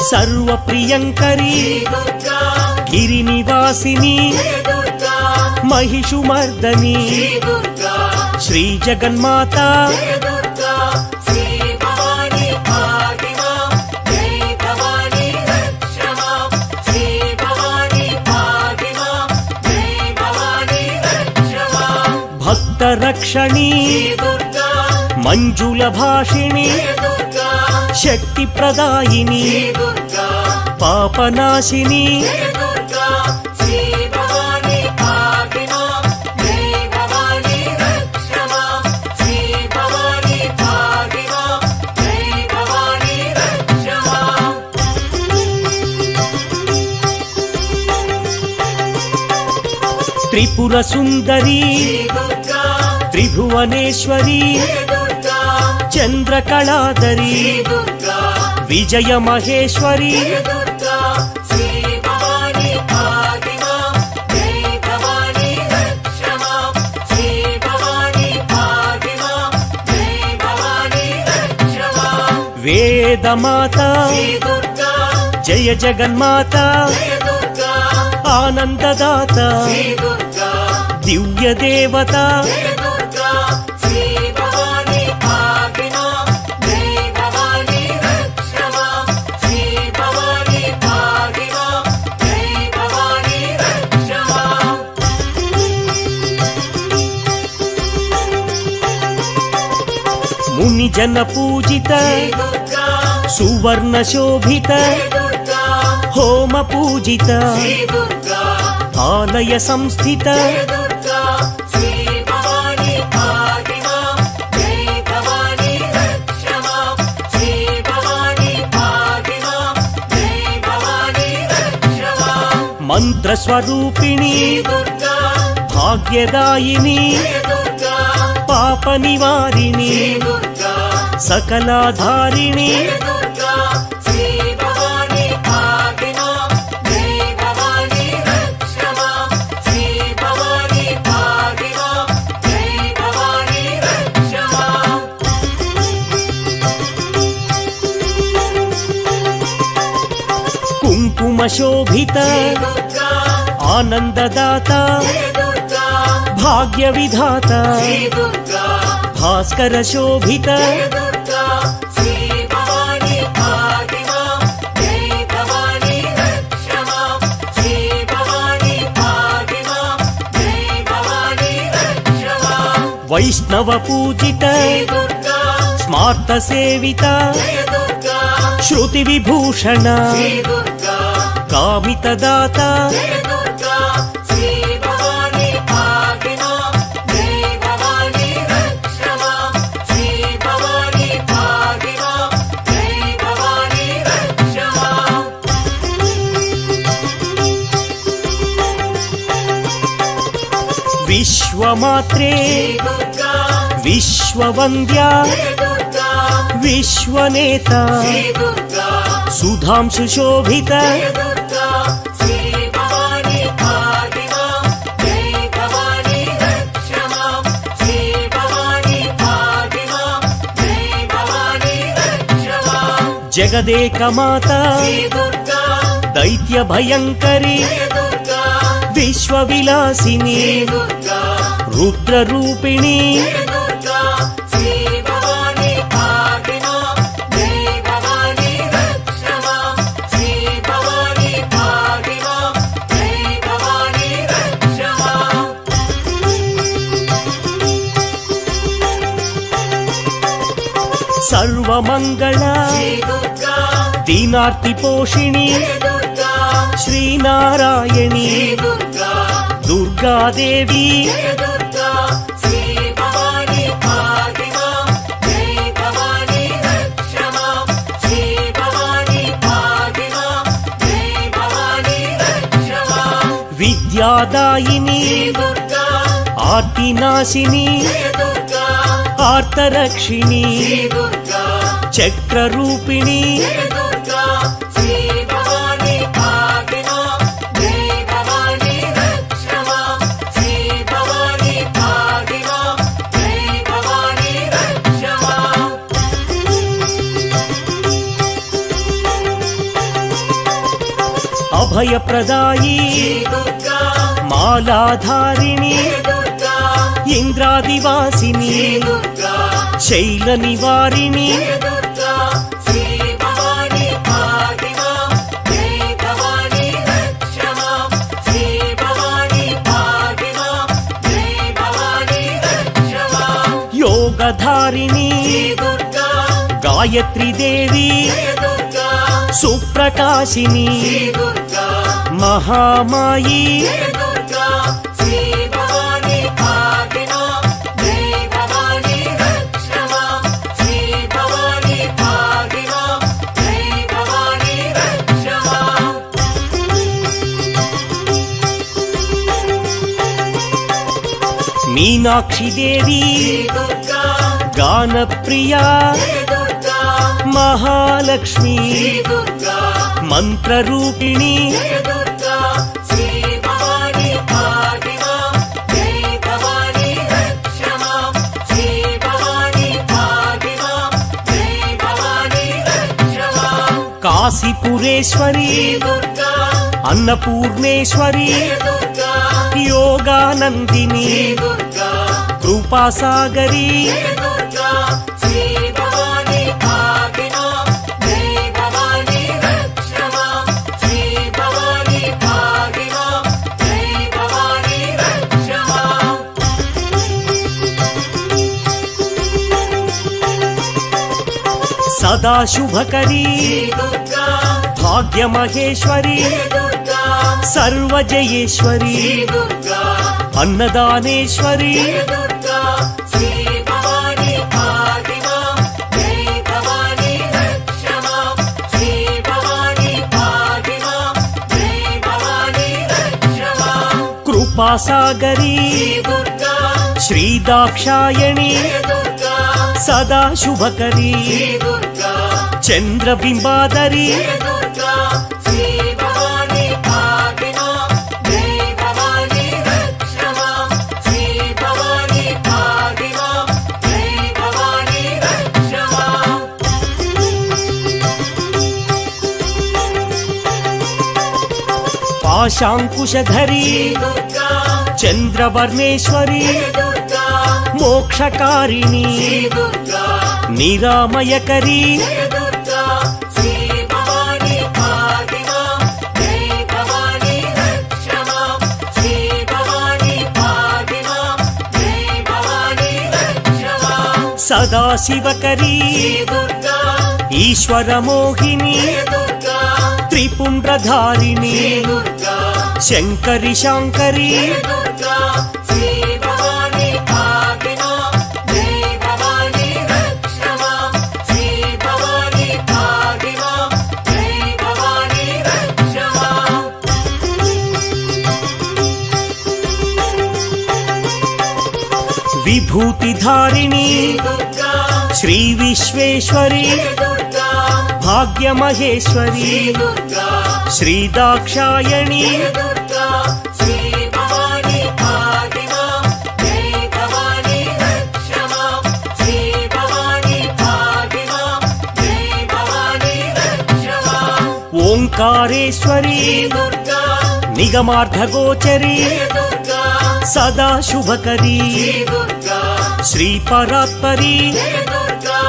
సర్వ ప్రియంకరి దుర్గా గిరి నివాసిని దుర్గా మహిషుమర్దని దుర్గా శ్రీ జగన్మాత దుర్గా శ్రీ భవాని ఫాతిమా జై భవాని రక్షమా శ్రీ భవాని ఫాతిమా జై భవాని రక్షమా భక్త రక్షణి దుర్గా మంజుల భాషిణి దుర్గా శక్తి ప్రదాయిని దుర్గా పాపనాశిని దుర్గా శ్రీ భవాని ఫాతిమా జై భవాని రక్షమా శ్రీ భవాని ఫాతిమా జై భవాని రక్షమా త్రిపుర సుందరి దుర్గా త్రిభువనేశ్వరి దుర్గా చంద్రకళాధరి దుర్గా విజయ మహేశ్వరి దుర్గా శ్రీ భవాని ఫాతిమా జై భవాని రక్షమా శ్రీ భవాని ఫాతిమా జై భవాని రక్షమా వేదమాత దుర్గా జయ జగన్మాత దుర్గా ఆనందదాత దుర్గా దివ్య దేవత దుర్గా శ్రీ భవాని ఫాతిమా జై భవాని రక్షమా శ్రీ భవాని ఫాతిమా జై భవాని రక్షమా ముని జన పూజిత దుర్గా సువర్ణ శోభిత దుర్గా హోమ పూజిత దుర్గా ఆలయ సంస్థిత దుర్గా శ్రీ భవాని ఫాతిమా జై భవాని రక్షమా శ్రీ భవాని ఫాతిమా జై భవాని రక్షమా మంత్ర స్వరూపిణి దుర్గా భాగ్యదాయిని దుర్గా పాప నివారిణి దుర్గా సకలాధారిణి దుర్గా శ్రీ భవాని ఫాతిమా జై భవాని రక్షమా శ్రీ భవాని ఫాతిమా జై భవాని రక్షమా కుంకుమ శోభిత దుర్గా ఆనందదాత దుర్గా భాగ్య విధాత దుర్గా భాస్కర శోభిత దుర్గా శ్రీ భవాని ఫాతిమా జై భవాని రక్షమా శ్రీ భవాని ఫాతిమా జై భవాని రక్షమా వైష్ణవ పూజిత దుర్గా స్మార్త సేవిత దుర్గా శృతి విభూషణ దుర్గా కామితదాత దుర్గా శ్రీ భవాని ఫాతిమా జై భవాని రక్షమా శ్రీ భవాని ఫాతిమా జై భవాని రక్షమా విశ్వమాత్రే దుర్గా విశ్వవంద్య దుర్గా విశ్వనేత దుర్గా సుధాంశు శోభిత దుర్గా శ్రీ భవాని ఫాతిమా జై భవాని రక్షమా శ్రీ భవాని ఫాతిమా జై భవాని రక్షమా జగదేకమాత దుర్గా దైత్య భయంకరి దుర్గా విశ్వ విలాసిని దుర్గా రుద్ర రూపిణి దుర్గా శ్రీ భవాని ఫాతిమా జై భవాని రక్షమా శ్రీ భవాని ఫాతిమా జై భవాని రక్షమా ಸರ್ವಮಂಗಳ ಶ್ರೀ ದುರ್ಗಾ ದೀನಾರ್ತಿ ಪೋಷಿಣಿ ಜಯ ದುರ್ಗಾ ಶ್ರೀನಾರಾಯಣಿ ಶ್ರೀ ದುರ್ಗಾ ದುರ್ಗಾದೇವಿ ಜಯ ದುರ್ಗಾ ಶ್ರೀ ಭವಾನಿ ಪಾಹಿ ಮಾಂ ಜೈ ಭವಾನಿ ರಕ್ಷ ಮಾಂ ಶ್ರೀ ಭವಾನಿ ಪಾಹಿ ಮಾಂ ಜೈ ಭವಾನಿ ರಕ್ಷ ಮಾಂ ವಿದ್ಯಾದಾಯಿನಿ ಶ್ರೀ ದುರ್ಗಾ ಆರ್ತಿನಾಶಿನಿ ಜಯ ದುರ್ಗಾ ಆರ್ತರಕ್ಷಿಣಿ ಶ್ರೀ ದುರ್ಗಾ ಚಕ್ರರೂಪಿಣಿ ಜಯ ದುರ್ಗಾ ಶ್ರೀ ಭವಾನಿ ಪಾಹಿ ಮಾಂ ಜೈ ಭವಾನಿ ರಕ್ಷ ಮಾಂ ಶ್ರೀ ಭವಾನಿ ಪಾಹಿ ಮಾಂ ಜೈ ಭವಾನಿ ರಕ್ಷ ಮಾಂ ಅಭಯಪ್ರದಾಯಿ ಶ್ರೀ ದುರ್ಗಾ ಮಾಲಾಧಾರಿಣಿ ಜಯ ದುರ್ಗಾ ಇಂದ್ರಾದಿವಾಸಿನಿ ಶ್ರೀ ದುರ್ಗಾ ಶೈಲ ನಿವಾರಿಣಿ ಜಯ ದುರ್ಗಾ ಶ್ರೀ ಭವಾನಿ ಪಾಹಿ ಮಾಂ ಜೈ ಭವಾನಿ ರಕ್ಷ ಮಾಂ ಶ್ರೀ ಭವಾನಿ ಪಾಹಿ ಮಾಂ ಜೈ ಭವಾನಿ ರಕ್ಷ ಮಾಂ ಯೋಗಧಾರಿಣಿ ಶ್ರೀ ದುರ್ಗಾ ಗಾಯತ್ರಿ ದೇವಿ ಜಯ ದುರ್ಗಾ ಸುಪ್ರಕಾಶಿನಿ ಶ್ರೀ ದುರ್ಗಾ ಮಹಾಮಾಯಿ ಜಯ ದುರ್ಗಾ ಶ್ರೀ ಭವಾನಿ ಪಾಹಿ ಮಾಂ ಜೈ ಭವಾನಿ ರಕ್ಷ ಮಾಂ ಶ್ರೀ ಭವಾನಿ ಪಾಹಿ ಮಾಂ ಜೈ ಭವಾನಿ ರಕ್ಷ ಮಾಂ ಮೀನಾಕ್ಷಿ ದೇವಿ ಶ್ರೀ ದುರ್ಗಾ ಗಾನಪ್ರಿಯ ಜಯ ದುರ್ಗಾ ಮಹಾಲಕ್ಷ್ಮಿ ಶ್ರೀ ದುರ್ಗಾ ಮಂತ್ರರೂಪಿಣಿ ಜಯ ದುರ್ಗಾ ಶ್ರೀ ಭವಾನಿ ಪಾಹಿ ಮಾಂ ಜೈ ಭವಾನಿ ರಕ್ಷ ಮಾಂ ಶ್ರೀ ಭವಾನಿ ಪಾಹಿ ಮಾಂ ಜೈ ಭವಾನಿ ರಕ್ಷ ಮಾಂ ಕಾಶಿಪುರೇಶ್ವರಿ ಶ್ರೀ ದುರ್ಗಾ ಅನ್ನಪೂರ್ಣೇಶ್ವರಿ ಜಯ ದುರ್ಗಾ ಯೋಗಾನಂದಿನಿ ಶ್ರೀ ದುರ್ಗಾ ಕೃಪಾಸಾಗರಿ ಜಯ ದುರ್ಗಾ ಶ್ರೀ ಭವಾನಿ ಪಾಹಿ ಮಾಂ ಜೈ ಭವಾನಿ ರಕ್ಷ ಮಾಂ ಶ್ರೀ ಭವಾನಿ ಪಾಹಿ ಮಾಂ ಜೈ ಭವಾನಿ ರಕ್ಷ ಮಾಂ ಸದಾ ಶುಭಕರಿ ಶ್ರೀ ದುರ್ಗಾ ಭಾಗ್ಯ ಮಹೇಶ್ವರಿ ಜಯ ದುರ್ಗಾ ಸರ್ವಜಯೇಶ್ವರಿ ಶ್ರೀ ದುರ್ಗಾ ಅನ್ನದಾನೇಶ್ವರಿ ಜಯ ದುರ್ಗಾ ಶ್ರೀ ಭವಾನಿ ಪಾಹಿ ಮಾಂ ಜೈ ಭವಾನಿ ರಕ್ಷ ಮಾಂ ಶ್ರೀ ಭವಾನಿ ಪಾಹಿ ಮಾಂ ಜೈ ಭವಾನಿ ರಕ್ಷ ಮಾಂ ಕೃಪಾಸಾಗರಿ ಶ್ರೀ ದುರ್ಗಾ ಶ್ರೀದಾಕ್ಷಾಯಣಿ ಜಯ ದುರ್ಗಾ ಸದಾ ಶುಭಕರಿ ಶ್ರೀ ದುರ್ಗಾ ಚಂದ್ರಬಿಂಬಾದರಿ ಜಯ ದುರ್ಗಾ ಶ್ರೀ ಭವಾನಿ ಪಾಹಿ ಮಾಂ ಜೈ ಭವಾನಿ ರಕ್ಷ ಮಾಂ ಶ್ರೀ ಭವಾನಿ ಪಾಹಿ ಮಾಂ ಜೈ ಭವಾನಿ ರಕ್ಷ ಮಾಂ ಪಾಶಾಂಕುಶಧರಿ ಶ್ರೀ ದುರ್ಗಾ ಚಂದ್ರವರ್ಣೇಶ್ವರಿ ಜಯ ದುರ್ಗಾ ಮೋಕ್ಷಕಾರಿಣಿ ಶ್ರೀ ದುರ್ಗಾ ನಿರಾಮಯಕರಿ ಜಯ ದುರ್ಗಾ ಶ್ರೀ ಭವಾನಿ ಪಾಹಿ ಮಾಂ ಜೈ ಭವಾನಿ ರಕ್ಷ ಮಾಂ ಶ್ರೀ ಭವಾನಿ ಪಾಹಿ ಮಾಂ ಜೈ ಭವಾನಿ ರಕ್ಷ ಮಾಂ ಸದಾ ಶಿವಕರಿ ಶ್ರೀ ದುರ್ಗಾ ಈಶ್ವರ ಮೋಹಿನಿ ಜಯ ದುರ್ಗಾ ತ್ರಿಪುಂಡ್ರಧಾರಿಣಿ ಶ್ರೀ ದುರ್ಗಾ ಶಂಕರಿ ಶಾಂಕರಿ ಜಯ ದುರ್ಗಾ ಶ್ರೀ ಭವಾನಿ ಪಾಹಿ ಮಾಂ ಜೈ ಭವಾನಿ ರಕ್ಷ ಮಾಂ ಶ್ರೀ ಭವಾನಿ ಪಾಹಿ ಮಾಂ ಜೈ ಭವಾನಿ ರಕ್ಷ ಮಾಂ ವಿಭೂತಿಧಾರಿಣಿ ಶ್ರೀ ದುರ್ಗಾ ಶ್ರೀ ವಿಶ್ವೇಶ್ವರಿ ಜಯ ದುರ್ಗಾ ಭಾಗ್ಯ ಮಹೇಶ್ವರಿ ಶ್ರೀ ದುರ್ಗಾ ಶ್ರೀದಾಕ್ಷಾಯಣಿ ಜಯ ದುರ್ಗಾ ಶ್ರೀ ಭವಾನಿ ಪಾಹಿ ಮಾಂ ಜೈ ಭವಾನಿ ರಕ್ಷ ಮಾಂ ಶ್ರೀ ಭವಾನಿ ಪಾಹಿ ಮಾಂ ಜೈ ಭವಾನಿ ರಕ್ಷ ಮಾಂ ಓಂಕಾರೇಶ್ವರಿ ಶ್ರೀ ದುರ್ಗಾ ನಿಗಮಾರ್ಧಗೋಚರಿ ಜಯ ದುರ್ಗಾ ಸದಾ ಶುಭಕರಿ ಶ್ರೀ ದುರ್ಗಾ ಶ್ರೀ ಪರಾತ್ಪರಿ ಜಯ ದುರ್ಗಾ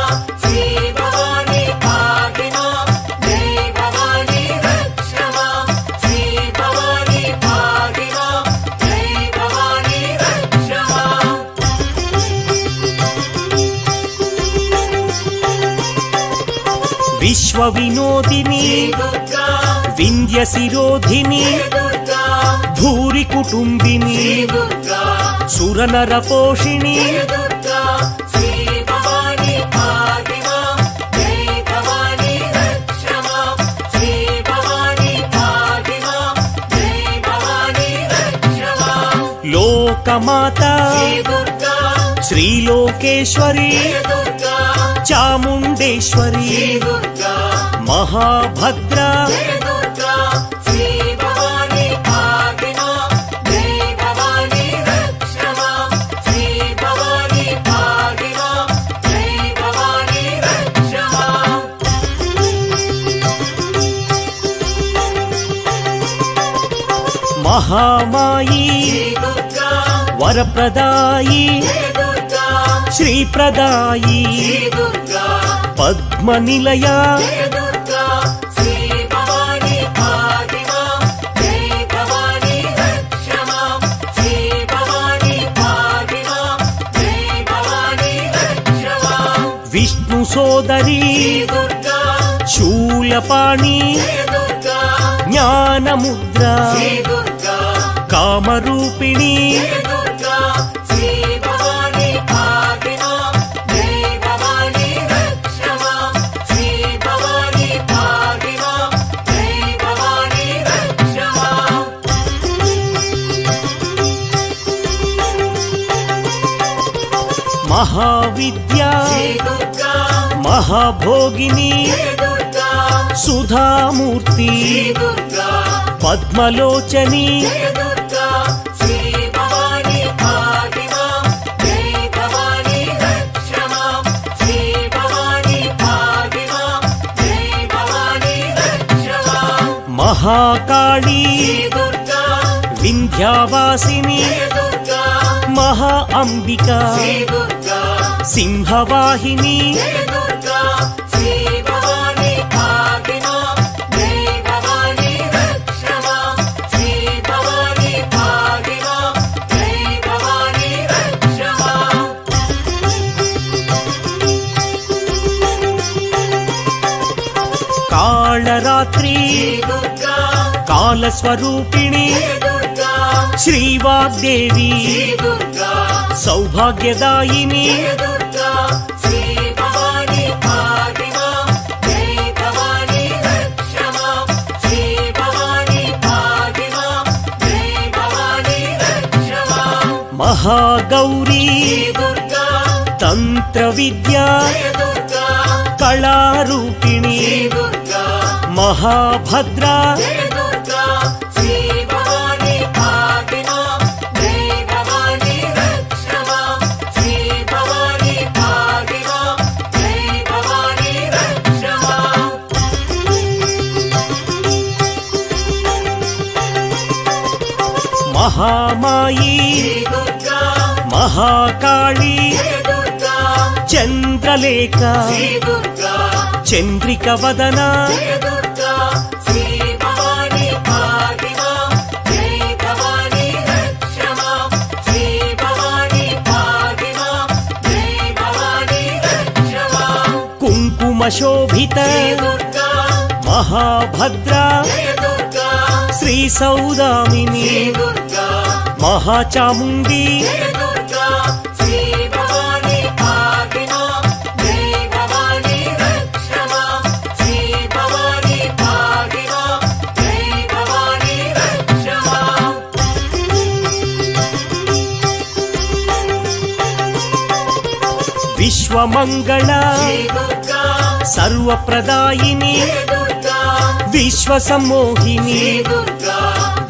ಶ್ರೀ ಭವಾನಿ ಪಾಹಿ ಮಾಂ ಜೈ ಭವಾನಿ ರಕ್ಷ ಮಾಂ ಶ್ರೀ ಭವಾನಿ ಪಾಹಿ ಮಾಂ ಜೈ ಭವಾನಿ ರಕ್ಷ ಮಾಂ విశ్వ వినోదిని దుర్గా వింధ్య శిరోధిని దుర్గా భూరి కుటుంబిని దుర్గా సురనర పోషిణి దుర్గా శ్రీ భవాని పాదిమా జై భవాని రక్షమా శ్రీ భవాని పాదిమా జై భవాని రక్షమా లోకమాత శ్రీ దుర్గా శ్రీలోకేశ్వరి దుర్గా చాముండేశ్వరి శ్రీ దుర్గా మహాభద్ర జయ దుర్గా శ్రీ భవాని పాదిమా జై భవాని రక్షమా శ్రీ భవాని పాదిమా జై భవాని రక్షమా మహామాయి శ్రీ దుర్గా వరప్రదాయి జయ దుర్గా శ్రీప్రదాయి శ్రీ దుర్గా పద్మనిలయ జయ దుర్గా శ్రీ భవాని పాదిమా జై భవాని రక్షమా శ్రీ భవాని పాదిమా జై భవాని రక్షమా విష్ణు సోదరి శ్రీ దుర్గా శూలపాణి జయ దుర్గా జ్ఞానముద్ర శ్రీ దుర్గా కామరూపిణి జయ దుర్గా శ్రీ భవాని పాదిమా జై భవాని రక్షమా శ్రీ భవాని పాదిమా జై భవాని రక్షమా మహావిద్య శ్రీ దుర్గా మహాభోగిని జయ దుర్గా సుధామూర్తి శ్రీ దుర్గా పద్మలోచని జయ దుర్గా శ్రీ భవాని పాదిమా జై భవాని రక్షమా శ్రీ భవాని పాదిమా జై భవాని రక్షమా మహాకాళి శ్రీ దుర్గా వింధ్యావాసిని జయ దుర్గా మహా అంబిక శ్రీ దుర్గా సింహవాహిని జయ దుర్గా శ్రీ భవాని పాదిమా జై భవాని రక్షమా శ్రీ భవాని పాదిమా జై భవాని రక్షమా కాళరాత్రి శ్రీ దుర్గా కాలస్వరూపిణి జయ దుర్గా శ్రీవాగ్దేవి శ్రీ దుర్గా సౌభాగ్యదాయిని జయ దుర్గా శ్రీ భవాని పాదిమా జై భవాని రక్షమా శ్రీ భవాని పాదిమా జై భవాని రక్షమా మహాగౌరీ శ్రీ దుర్గా తంత్ర విద్య జయ దుర్గా కళారూపిణి శ్రీ దుర్గా మహాభద్ర జయ దుర్గా శ్రీ భవాని పాదిమా జై భవాని రక్షమా శ్రీ భవాని పాదిమా జై భవాని రక్షమా మహామాయి శ్రీ దుర్గా మహాకాళి జయ దుర్గా చంద్రలేఖ శ్రీ దుర్గా చంద్రిక వదన జయ దుర్గా శ్రీ భవాని పాదిమా జై భవాని రక్షమా శ్రీ భవాని పాదిమా జై భవాని రక్షమా కుంకుమ శోభిత శ్రీ దుర్గా మహాభద్ర జయ దుర్గా శ్రీ సౌదామిని శ్రీ దుర్గా మహాచాముండి జయ దుర్గా శ్రీ భవాని పాదిమా జై భవాని రక్షమా శ్రీ భవాని పాదిమా జై భవాని రక్షమా విశ్వమంగళ శ్రీ దుర్గా సర్వప్రదాయిని జయ దుర్గా విశ్వసమ్మోహిని శ్రీ దుర్గా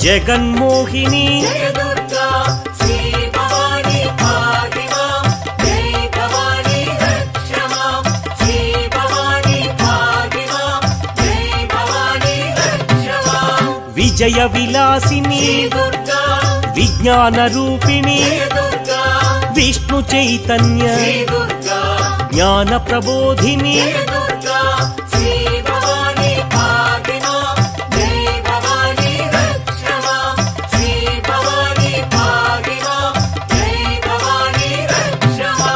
జగన్మోహిని జయ దుర్గా శ్రీ భవాని పాదిమా జై భవాని రక్షమా శ్రీ భవాని పాదిమా జై భవాని రక్షమా విజయ విలాసిని శ్రీ దుర్గా విజ్ఞాన రూపిణి జయ దుర్గా విష్ణు చైతన్య శ్రీ దుర్గా జ్ఞాన ప్రబోధిని జయ దుర్గా శ్రీ భవాని పాదిమా జై భవాని రక్షమా శ్రీ భవాని పాదిమా జై భవాని రక్షమా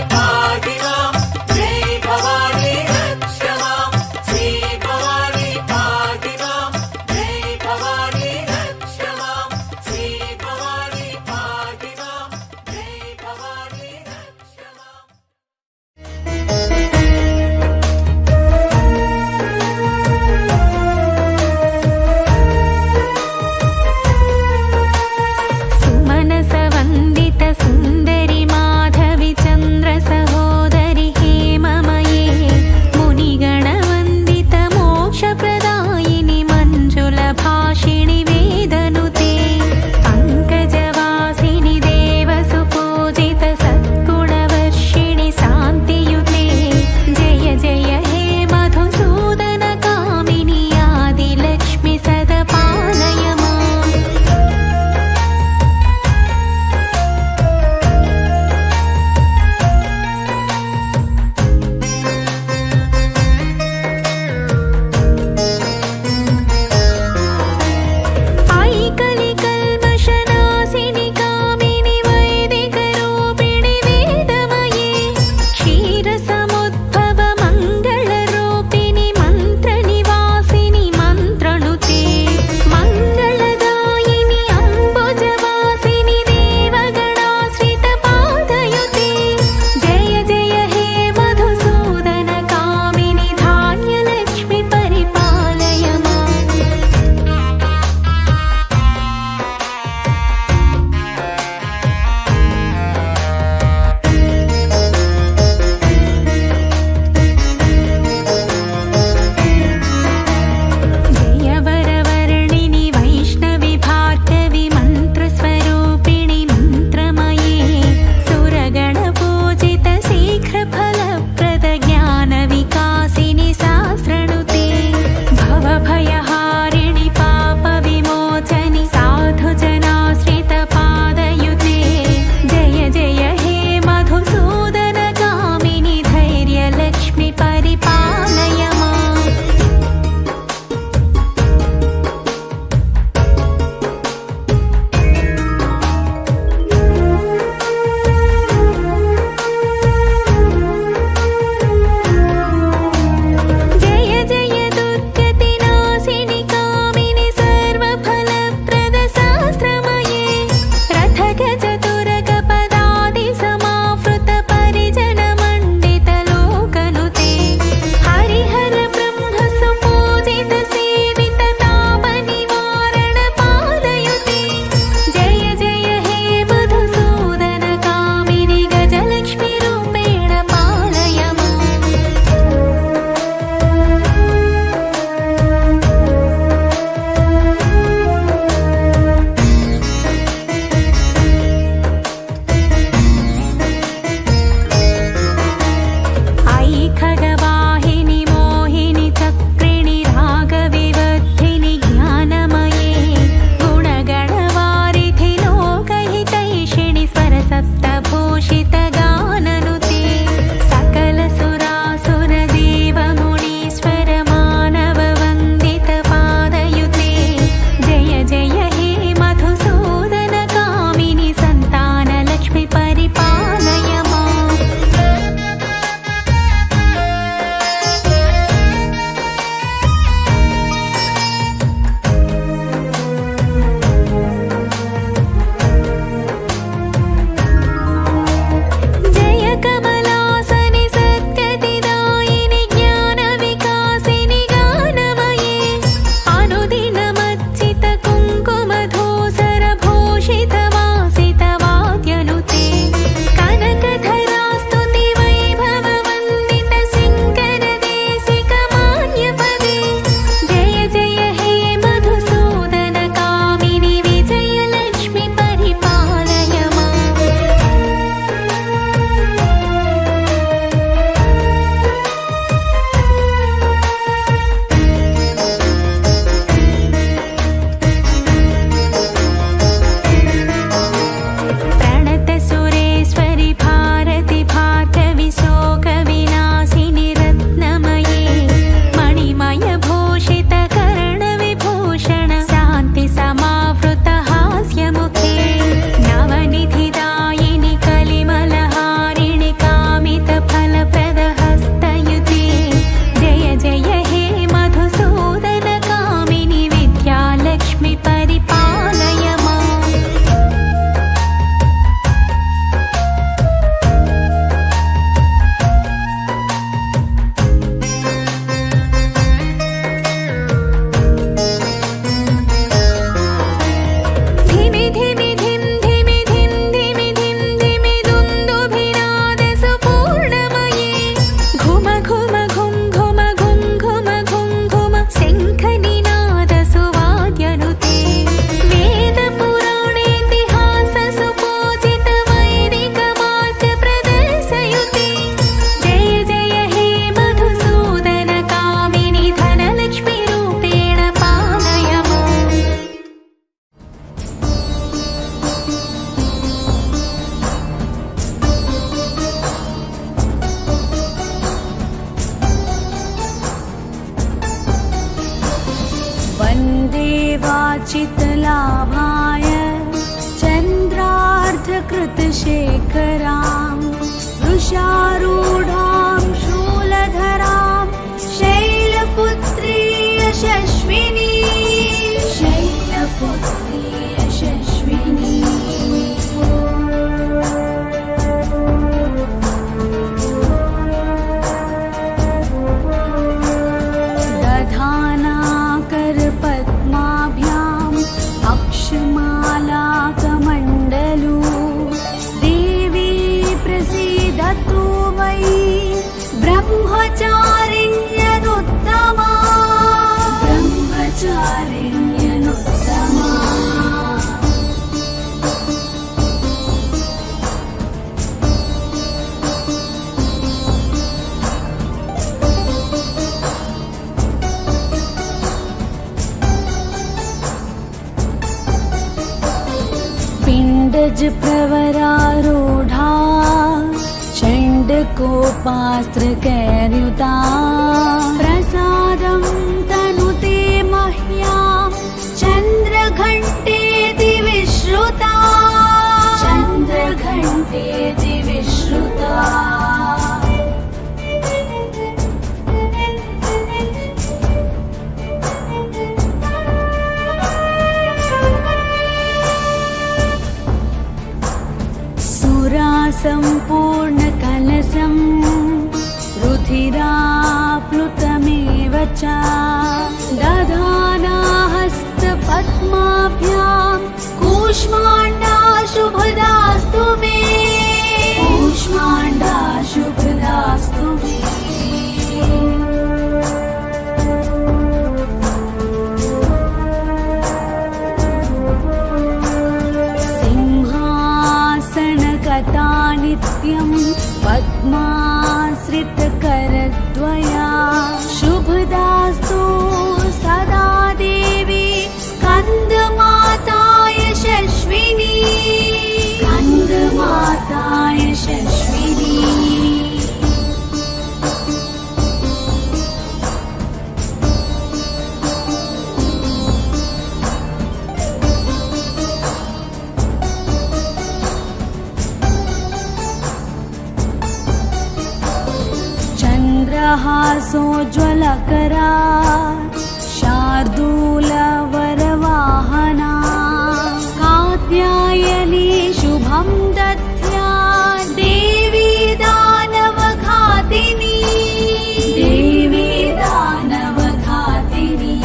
पाहि मां जय भवानी रक्ष मां श्री भवानी चितलाभाय चन्द्रार्धकृतशेखरां वृषारूढां शूलधरां शैलपुत्री यशस्विनी शैलपुत्री यशस्विनी दधानाकरपद्माभ्याम् अक्षमालाकमण्डलू देवी प्रसीदतु मयि ब्रह्मचारिण्यनुत्तमा ब्रह्मचारिण्यनुत्तमा पिण्डज प्रवरारूढा चण्डकोपास्त्रकैर्युता प्रसादं तनुते मह्यां चन्द्रघण्टेति विश्रुता चन्द्रघण्टेति विश्रुता सम्पूर्णकलशं रुधिराप्लुतमेव च दधाना हस्तपद्माभ्यां कूष्माण्डा शुभदास्तु मे कूष्माण्डा शुभदास्तु मे नित्यं पद्माश्रितकरद्वया शुभदास्तु सदा देवी स्कन्दमाता यशस्विनी स्कन्दमाता यशस्विनी चन्द्रहासोज्ज्वलकरा शार्दूलवरवाहना कात्यायनी शुभं दध्या देवी दानवघातिनी देवी दानवघातिनी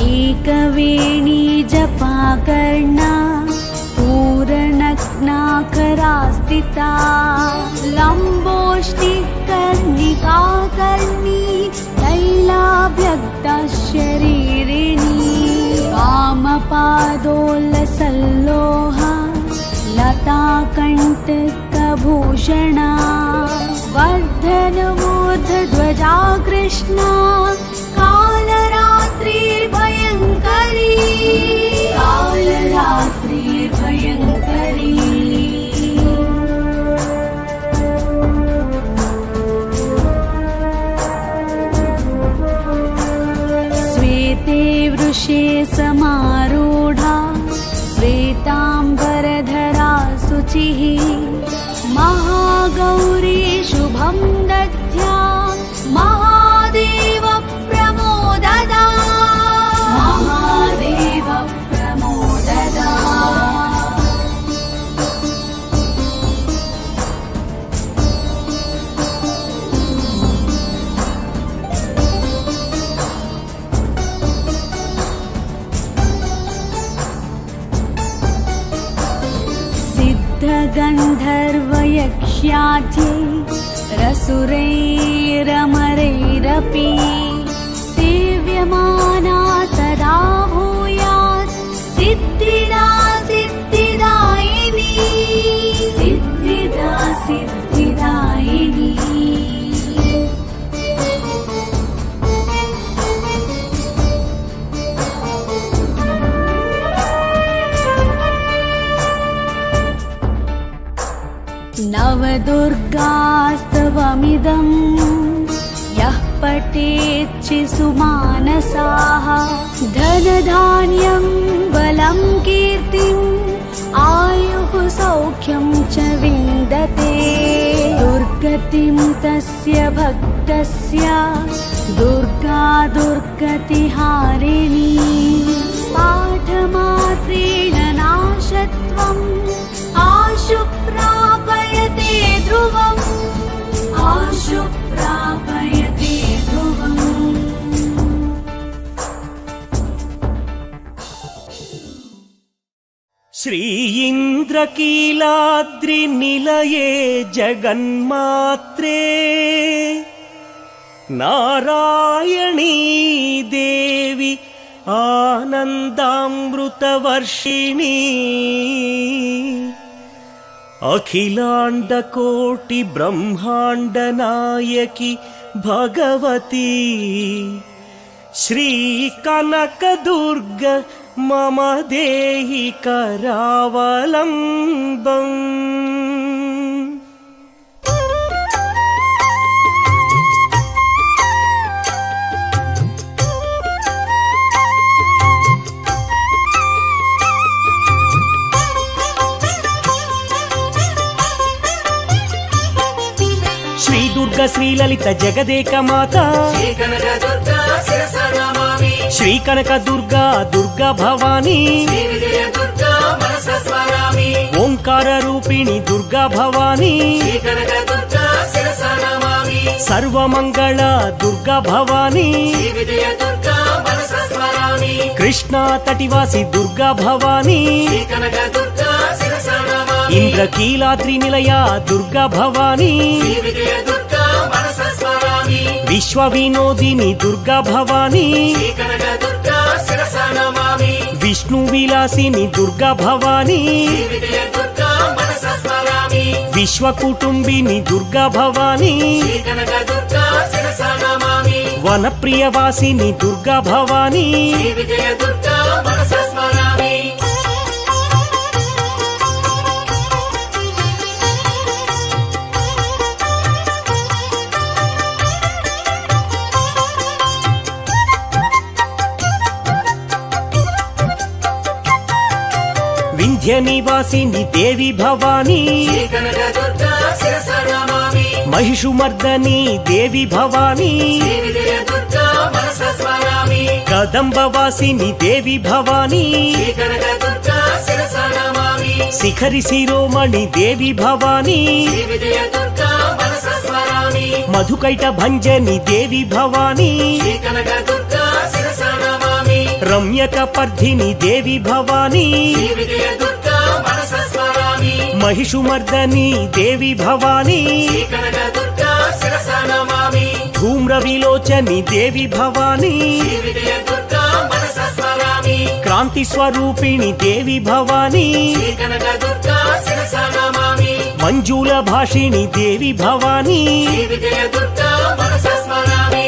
एकवेणी जपाकर्णा पूरणग्नाकरास्थिता लम्बोष्टिकर्णिकाकर्णी तैलाभ्यक्तशरीरिणी वामपादोल्लसल्लोहा लताकण्टकभूषणा वर्धनमूर्धध्वजा कृष्णा कालरात्रिर्भयङ्करी कालरात्रिर्भयङ्करी श्वेते वृषे समारूढा श्वेताम्बरधरा शुचिः महागौरी शुभं दध्या महादेव प्रमोददा महादेव प्रमोददा सिद्धगन्धर्वयक्ष्याध्ये रसुरैरमरैरपि सेव्यमाना सदा भूयात् सिद्धिदा सिद्धिदायिनी सिद्धिदा सिद्धिदायिनी इदम् यः पठेच्चि सुमानसाः धनधान्यं बलं कीर्तिम् आयुः सौख्यं च विन्दते दुर्गतिं तस्य भक्तस्य दुर्गा दुर्गतिहारिणी पाठमात्रेण नाशत्वम् आशु प्रापयते ध्रुवम् आशु प्रापयते ध्रुवम् श्री इन्द्रकीलाद्रि निलये जगन्मात्रे नारायणी देवी आनन्दामृतवर्षिणी अखिलाण्डकोटि ब्रह्माण्डनायकि भगवती श्री कनकदुर्ग मम देहि करावलम्बम्। श्री दुर्गा श्री ललिता जगदेक माता శ్రీ కనక దుర్గా శిరస నమామి श्री कनक दुर्गा दुर्गा भवानी శ్రీ విజయ దుర్గా మనస స్మరామి ओंकार रूपिणी दुर्गा भवानी శ్రీ కనక దుర్గా శిరస నమామి सर्वमंगल दुर्गा भवानी శ్రీ విజయ దుర్గా మనస స్మరామి कृष्णा तटिवासी दुर्गा भवानी శ్రీ కనక దుర్గా శిరస నమామి इंद्रकीलाद्रि निलया दुर्गा भवानी శ్రీ విజయ దుర్గా మనస స్మరామి विश्व विनोदिनी दुर्गा भवानी శ్రీ కనక దుర్గా శిరస నమామి विष्णु विलासिनी दुर्गा भवानी శ్రీ విజయ దుర్గా మనస స్మరామి विश्व कुटुंबिनी दुर्गा भवानी శ్రీ కనక దుర్గా శిరస నమామి वन प्रियवासिनी दुर्गा भवानी శ్రీ విజయ దుర్గా మనస స్మరామి विंध्य निवासिनी देवी भवानी శ్రీ కనక దుర్గా శిరస నమామి महिषुमर्दनी देवी भवानी శ్రీ విజయ దుర్గా మనస స్మరామి कदम्बवासिनी देवी भवानी శ్రీ కనక దుర్గా శిరస నమామి शिखरि शिरोमणि देवी भवानी శ్రీ విజయ దుర్గా మనస స్మరామి मधुकैट भंजनी देवी भवानी శ్రీ కనక దుర్గా శిరస నమామి रम्यकपर्धिनी देवी भवानी శ్రీ విజయ దుర్గా మనస స్మరామి महिषुमर्दनी देवी भवानी శ్రీ కనక దుర్గా శిరస నమామి धूम्रविलोचनी देवी भवानी శ్రీ విజయ దుర్గా మనస స్మరామి क्रांति स्वरूपिणी देवी भवानी శ్రీ కనక దుర్గా శిరస నమామి मंजूल भाषिणी देवी भवानी శ్రీ విజయ దుర్గా మనస స్మరామి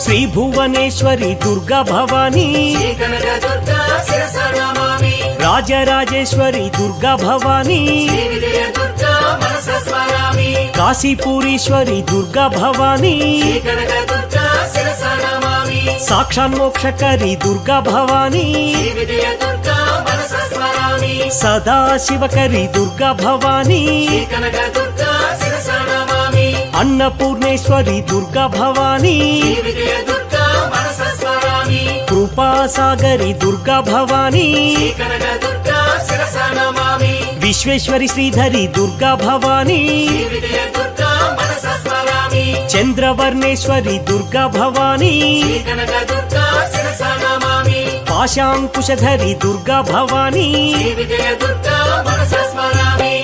श्री भुवनेश्वरी दुर्गा भवानी శ్రీ కనక దుర్గా శిరస నమామి राजराजेश्वरी दुर्गा भवानी శ్రీ విజయ దుర్గా మనస స్మరామి काशीपुरीश्वरी दुर्गा भवानी శ్రీ కనక దుర్గా శిరస నమామి साक्षान्मोक्षकरी दुर्गा भवानी శ్రీ విజయ దుర్గా మనస స్మరామి सदा शिवकरी दुर्गा भवानी శ్రీ కనక దుర్గా శిరస నమామి अन्नपूर्णेश्वरी दुर्गा भवानी శ్రీ విజయ దుర్గా మనస స్మరామి कृपासागरी दुर्गा भवानी శ్రీ కనక దుర్గా శిరస నమామి विश्वेश्वरी श्रीधरी दुर्गा भवानी శ్రీ విజయ దుర్గా మనస స్మరామి चंद्रवर्णेश्वरी दुर्गा भवानी శ్రీ కనక దుర్గా శిరస నమామి पाशांकुशधरी दुर्गा भवानी శ్రీ విజయ దుర్గా మనస స్మరామి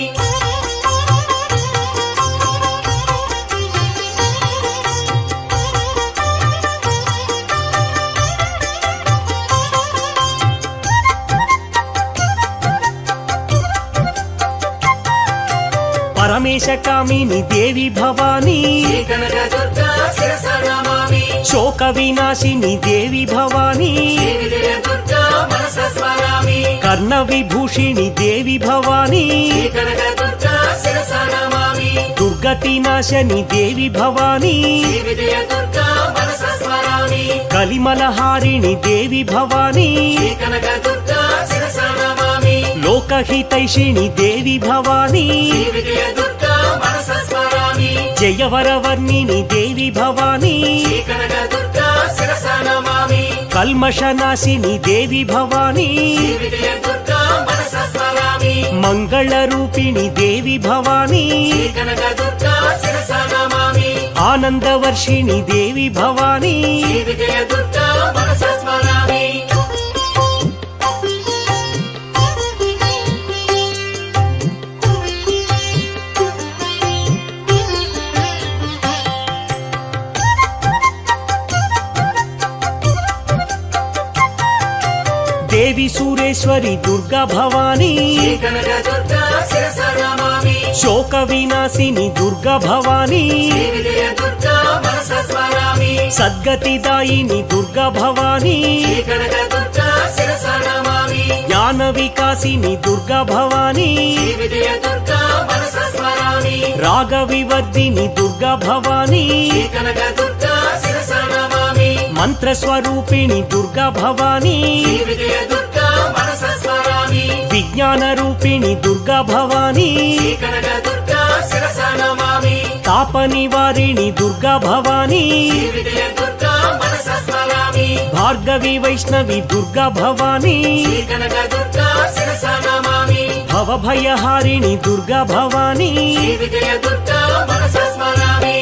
పరమేశకామిని దేవి భవానీ శ్రీ కనకదుర్గా శిరస నమామి శోక వినాశిని దేవి భవానీ శ్రీ విజయ దుర్గా మనస స్మరామి కర్ణ విభూషిణి దేవి భవానీ శ్రీ కనకదుర్గా శిరస నమామి దుర్గతి నాశని దేవి భవానీ శ్రీ విజయ దుర్గా మనస స్మరామి కలిమలహారిణి దేవి భవానీ శ్రీ కనకదుర్గా శిరస నమామి లోకహితైషిణి దేవి భవానీ శ్రీ విజయ దుర్గా మనస స్మరామి జయవరవర్ణిని దేవి భవానీ శ్రీ కనకదుర్గా శిరస నమామి కల్మషనాశిని దేవి భవానీ శ్రీ విజయ దుర్గా మనస స్మరామి మంగళరూపిణి దేవి భవానీ శ్రీ కనకదుర్గా శిరస నమామి ఆనందవర్షిణి దేవి భవానీ శ్రీ విజయ దుర్గా మనస స్మరామి దేవి సూరేశ్వరి దుర్గా భవానీ శ్రీ కనకదుర్గా శిరస నమామి శోక వినాశిని దుర్గా భవానీ శ్రీ విజయ దుర్గా మనస స్మరామి సద్గతిదాయిని దుర్గా భవానీ శ్రీ కనకదుర్గా శిరస నమామి జ్ఞాన వికాసిని దుర్గా భవానీ శ్రీ విజయ దుర్గా మనస స్మరామి రాగ వివర్ధిని దుర్గా భవానీ శ్రీ కనకదుర్గా శిరస నమామి మంత్రస్వరూపిణి దుర్గా భవానీ శ్రీ విజయ దుర్గా మనస స్మరామి విజ్ఞాన రూపిణి దుర్గా భవానీ శ్రీ కనకదుర్గా శిరస నమామి తాప నివారిణి దుర్గా భవానీ శ్రీ విజయ దుర్గా మనస స్మరామి భార్గవి వైష్ణవి దుర్గా భవానీ శ్రీ కనకదుర్గా శిరస నమామి భవభయహారిణి దుర్గా భవానీ శ్రీ విజయ దుర్గా మనస స్మరామి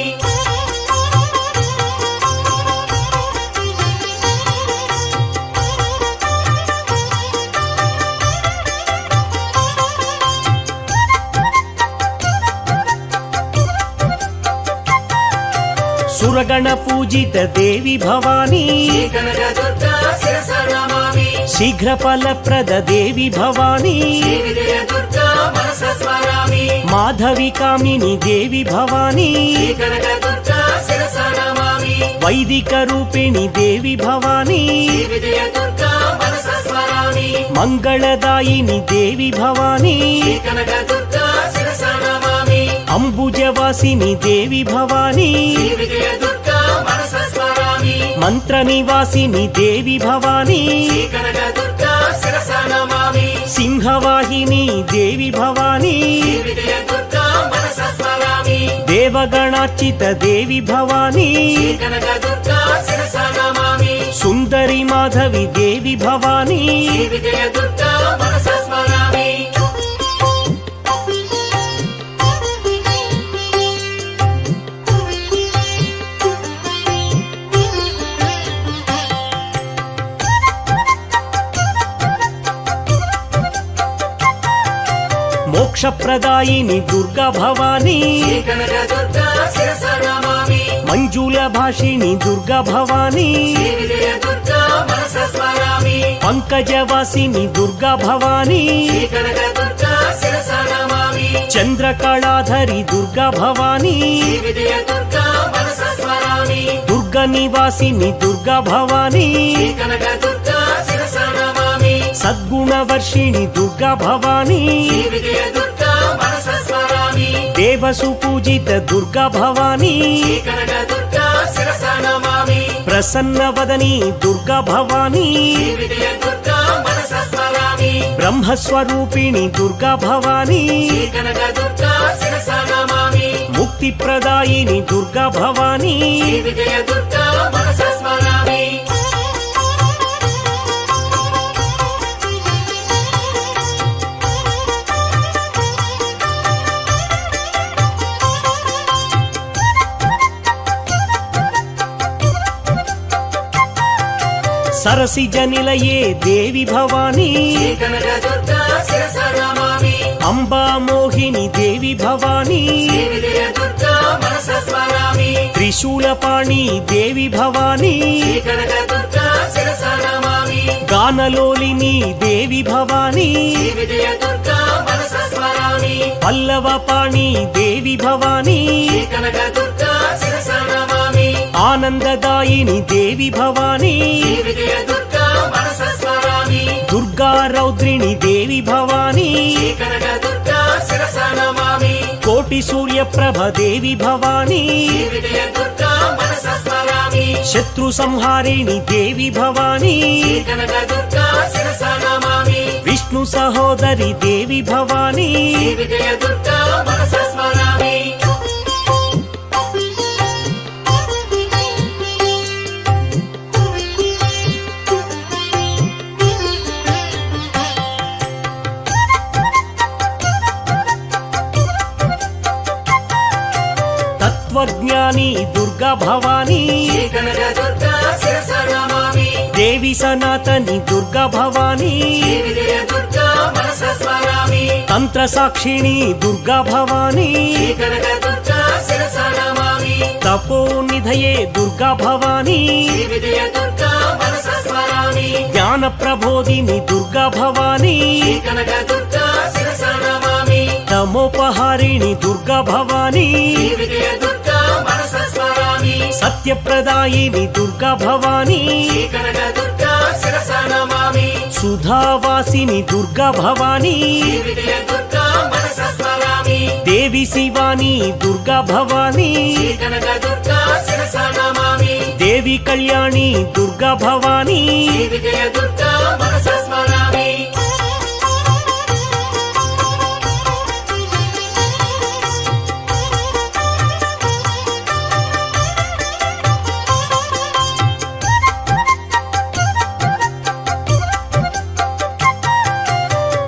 సురగణ పూజిత దేవి భవానీ శ్రీ కనకదుర్గా శిరస నమామి శీఘ్ర ఫలప్రద దేవి భవానీ శ్రీ విజయ దుర్గా మనస స్మరామి మాధవి కామిని దేవి భవానీ శ్రీ కనకదుర్గా శిరస నమామి వైదిక రూపిణి దేవి భవానీ శ్రీ విజయ దుర్గా మనస స్మరామి మంగళదాయిని దేవి భవానీ శ్రీ కనకదుర్గా శిరస నమామి అంబుజవాసిని దేవి భవానీ శ్రీ విజయ దుర్గా మనస స్మరామి మంత్ర నివాసిని దేవి భవానీ శ్రీ కనకదుర్గా శిరస నమామి సింహవాహిని దేవి భవానీ శ్రీ విజయ దుర్గా మనస స్మరామి దేవగణార్చిత దేవి భవానీ శ్రీ కనకదుర్గా శిరస నమామి సుందరి మాధవి దేవి భవానీ శ్రీ విజయ దుర్గా మనస స్మరామి మోక్షప్రదాయిని దుర్గా భవానీ శ్రీ కనకదుర్గా శిరస నమామి మంజుల భాషిణి దుర్గా భవానీ శ్రీ విజయ దుర్గా మనస స్మరామి పంకజవాసిని దుర్గా భవానీ శ్రీ కనకదుర్గా శిరస నమామి చంద్రకళాధరి దుర్గా భవానీ శ్రీ విజయ దుర్గా మనస స్మరామి దుర్గ నివాసిని దుర్గా భవానీ శ్రీ కనకదుర్గా శిరస నమామి సద్గుణవర్షిణి దుర్గా భవానీ శ్రీ విజయ దుర్గా మనస స్మరామి దేవసు పూజిత దుర్గా భవానీ శ్రీ కనకదుర్గా శిరస నమామి ప్రసన్నవదని దుర్గా భవానీ శ్రీ విజయ దుర్గా మనస స్మరామి బ్రహ్మస్వరూపిణి దుర్గా భవానీ శ్రీ కనకదుర్గా శిరస నమామి ముక్తిప్రదాయిని దుర్గా భవానీ శ్రీ విజయ దుర్గా మనస స్మరామి సరసిజ నిలయే దేవి భవానీ శ్రీ కనకదుర్గా శిరస నమామి అంబా మోహిని దేవి భవానీ శ్రీ విజయ దుర్గా మనస స్మరామి త్రిశూలపాణి దేవి భవానీ శ్రీ కనకదుర్గా శిరస నమామి గానలోలిని దేవి భవానీ శ్రీ విజయ దుర్గా మనస స్మరామి పల్లవపాణి దేవి భవానీ శ్రీ కనక దుర్గా శిరస నమామి ఆనందదాయిని దేవి భవానీ శ్రీ విజయ దుర్గా మనస స్మరామి దుర్గా రౌద్రిణి దేవి భవానీ శ్రీ కనక దుర్గా శిరస నమామి కోటి సూర్యప్రభ దేవి భవానీ శ్రీ విజయ దుర్గా మనస స్మరామి శత్రు సంహారిణి దేవి భవానీ శ్రీ కనక దుర్గా శిరస నమామి విష్ణు సహోదరి దేవి భవానీ శ్రీ విజయ దుర్గా మనస స్మరామి తత్వజ్ఞాని దుర్గా భవానీ శ్రీ కనక దుర్గా శిరస నమామి దేవి సనాతని దుర్గా భవానీ శ్రీ విజయ దుర్గా మనస స్మరామి తంత్ర సాక్షిణి దుర్గా భవానీ శ్రీ కనక దుర్గా శిరస నమామి తపోనిధయే దుర్గా భవానీ శ్రీ విజయ దుర్గా మనస స్మరామి జ్ఞాన ప్రబోధిని దుర్గా భవానీ శ్రీ కనక దుర్గా శిరస నమామి తమోపహారిణి దుర్గా భవానీ శ్రీ విజయ దుర్గా మనస స్మరామి సత్యప్రదాయిని దుర్గా భవానీ శ్రీ కనక దుర్గా శిరస నమామి సుధావాసిని దుర్గా భవానీ శ్రీ విజయ దుర్గా మనస స్మరామి దేవి శివాని దుర్గా భవానీ శ్రీ కనక దుర్గా శిరస నమామి దేవి కళ్యాణి దుర్గా భవానీ శ్రీ విజయ దుర్గా మనస స్మరామి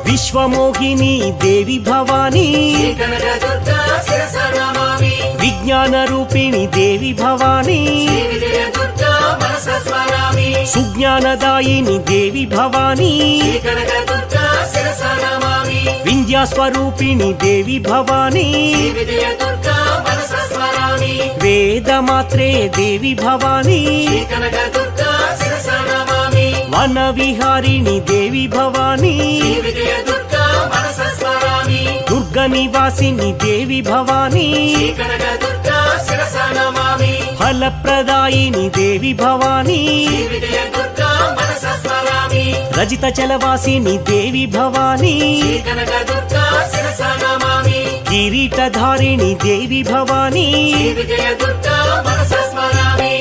విశ్వమోహిని దేవి భవానీ శ్రీ కనక దుర్గా శిరస నమామి విజ్ఞాన రూపిణి దేవి భవానీ శ్రీ విజయ దుర్గా మనస స్మరామి సుజ్ఞానదాయిని దేవి భవానీ శ్రీ కనక దుర్గా శిరస నమామి వింధ్యాస్వరూపిణి దేవి భవానీ శ్రీ విజయ దుర్గా మనస స్మరామి వేదమాత్రే దేవి భవానీ శ్రీ కనక దుర్గా శిరస నమామి వన విహారిణి దేవి భవానీ శ్రీ విజయ దుర్గా మనస స్మరామి దుర్గ నివాసిని దేవి భవానీ శ్రీ కనక దుర్గా శిరస నమామి ఫలప్రదాయిని దేవి భవానీ శ్రీ విజయ దుర్గా మనస స్మరామి రజిత చలవాసిని దేవి భవానీ శ్రీ కనక దుర్గా శిరస నమామి కిరీటధారిణి దేవి భవానీ శ్రీ విజయ దుర్గా మనస స్మరామి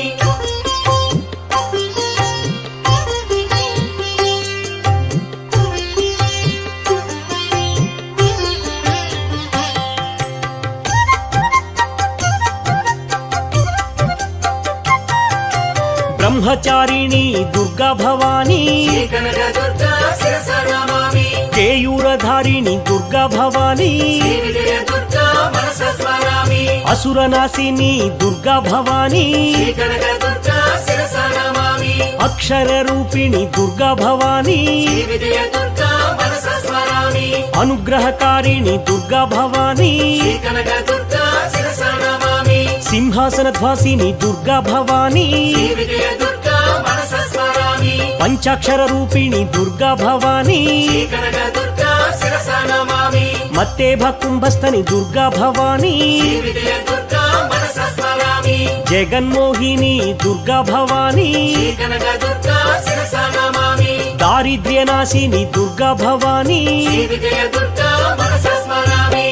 బ్రహ్మచారిణి దుర్గా భవానీ శ్రీ కనక దుర్గా శిరస నమామి కేయూరధారిణి దుర్గా భవానీ శ్రీ విజయ దుర్గా మనస స్మరామి అసురనాశిని దుర్గా భవానీ శ్రీ కనక దుర్గా శిరస నమామి అక్షర రూపిణి దుర్గా భవానీ శ్రీ విజయ దుర్గా మనస స్మరామి అనుగ్రహకారిణి దుర్గా భవానీ శ్రీ కనక దుర్గా శిరస నమామి సింహాసనధ్వాసిని దుర్గా భవానీ శ్రీ విజయ దుర్గా మనస స్మరామి పంచాక్షర రూపిణి దుర్గా భవానీ శ్రీ కనక దుర్గా శిరస నమామి మత్తేభ కుంభస్థని దుర్గా భవానీ శ్రీ విజయ దుర్గా మనస స్మరామి జగన్మోహిని దుర్గా భవానీ శ్రీ కనక దుర్గా శిరస నమామి దారిద్ర్యనాశిని దుర్గా భవానీ శ్రీ విజయ దుర్గా మనస స్మరామి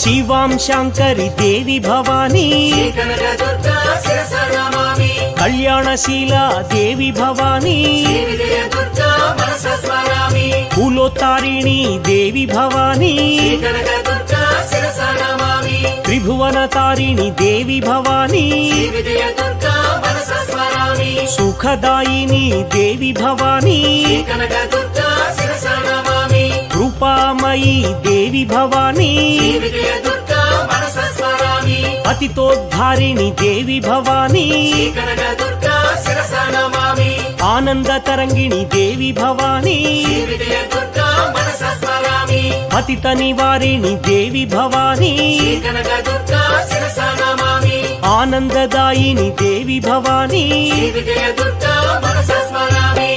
శివాం శాంకరి దేవి భవానీ శ్రీ కనక దుర్గా శిరస నమామి కళ్యాణశీల దేవి భవానీ శ్రీ విజయ దుర్గా మనస స్మరామి కులోత్తారిణి దేవి భవానీ శ్రీ కనక దుర్గా శిరస నమామి త్రిభువనతారిణి దేవి భవానీ శ్రీ విజయ దుర్గా మనస స్మరామి సుఖదాయిని దేవి భవానీ శ్రీ కనక దుర్గా శిరస నమామి కృపామయీ దేవి భవానీ శ్రీ విజయ దుర్గా మనస స్మరామి పతితోద్ధారిణి దేవి భవానీ కనకదుర్గా శిరస నమామి ఆనంద తరంగిణి దేవి భవానీ విజయదుర్గా మనస స్మరామి పతిత నివారిణి దేవి భవానీ కనకదుర్గా శిరస నమామి ఆనందదాయిని దేవి భవానీ విజయదుర్గా మనస స్మరామి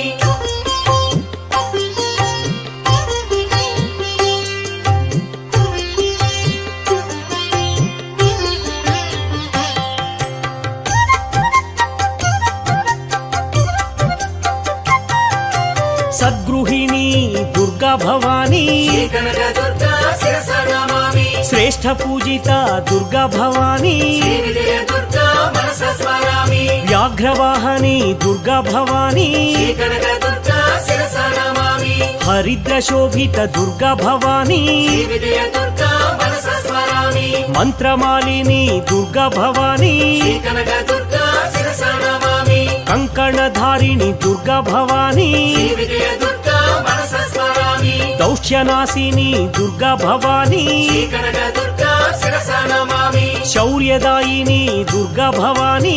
సద్గృహిణి దుర్గా భవానీ కనకదుర్గా శిరస నమామి శ్రేష్ఠ పూజిత దుర్గా భవానీ విజయదుర్గా మనస స్మరామి వ్యాఘ్రవాహని దుర్గా భవానీ కనకదుర్గా శిరస నమామి హరిద్ర శోభిత దుర్గా భవానీ విజయదుర్గా మనస స్మరామి మంత్రమాలిని దుర్గా భవానీ కనకదుర్గా శిరస నమామి కంకణధారిణి దుర్గా భవానీ విజయదుర్గా మనస స్మరామి దౌష్యనాశిని దుర్గా భవానీ కనకదుర్గా శిరస నమామి శౌర్యదాయిని దుర్గా భవానీ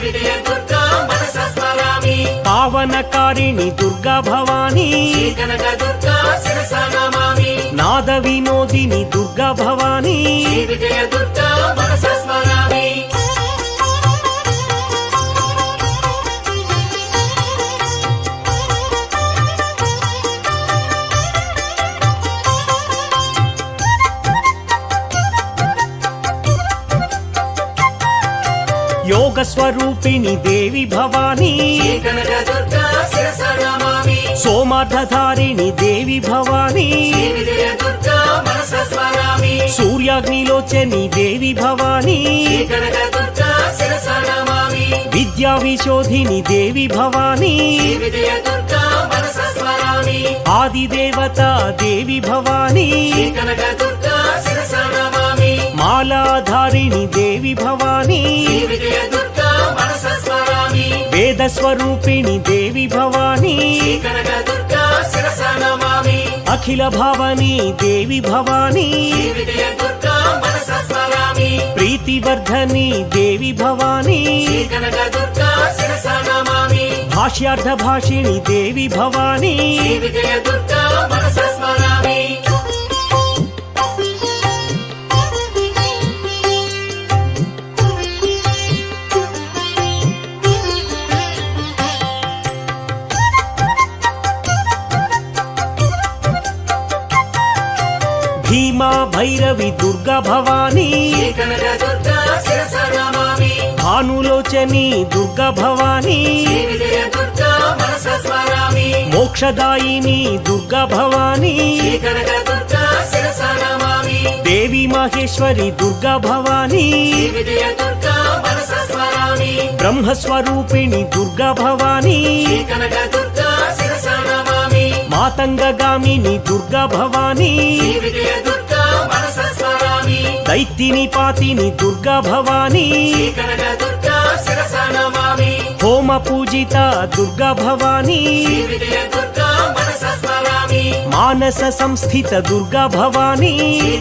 విజయదుర్గా మనస స్మరామి పావనకారిణి దుర్గా భవానీ కనకదుర్గా శిరస నమామి నాద వినోదిని దుర్గా భవానీ విజయదుర్గా మనస స్మరామి యోగ స్వరూపిణి దేవి భవానీ కనకదుర్గా శిరస నమామి సోమార్ధధారిణి దేవి భవానీ విజయదుర్గా మనస స్మరామి సూర్యాగ్నిలోచని దేవి భవానీ కనకదుర్గా శిరస నమామి విద్యా విశోధిని దేవి భవానీ విజయదుర్గా మనస స్మరామి ఆదిదేవత దేవి భవానీ కనకదుర్గా శిరస నమామి మాలాధారిణి దేవి భవానీ విజయదుర్గా మనస స్మరామి వేద స్వరూపిణి దేవి భవానీ కనకదుర్గా శిరస నమామి అఖిల భావని దేవి భవానీ విజయదుర్గా మనస స్మరామి ప్రీతివర్ధని దేవి భవానీ కనకదుర్గా శిరస నమామి భాష్యార్థ భాషిణి దేవి భవానీ విజయదుర్గా మనస స్మరామి భీమా భైరవి దుర్గా భవానీ కనకదుర్గా శిరస నమామి భానులోచని దుర్గా భవానీ విజయదుర్గా మనస స్మరామి మోక్షదాయిని దుర్గా భవానీ కనకదుర్గా శిరస నమామి దేవి మహేశ్వరి దుర్గా భవానీ విజయదుర్గా మనస స్మరామి బ్రహ్మస్వరూపిణి దుర్గా భవానీ కనకదుర్గా శిరస నమామి మాతంగగామిని దుర్గా భవానీ విజయదుర్గా మనస స్మరామి దైత్తిని పాతిని దుర్గా భవానీ కనకదుర్గా శిరస నమామి హోమ పూజిత దుర్గా భవానీ విజయదుర్గా మనస స్మరామి మానస సంస్థిత దుర్గా భవానీ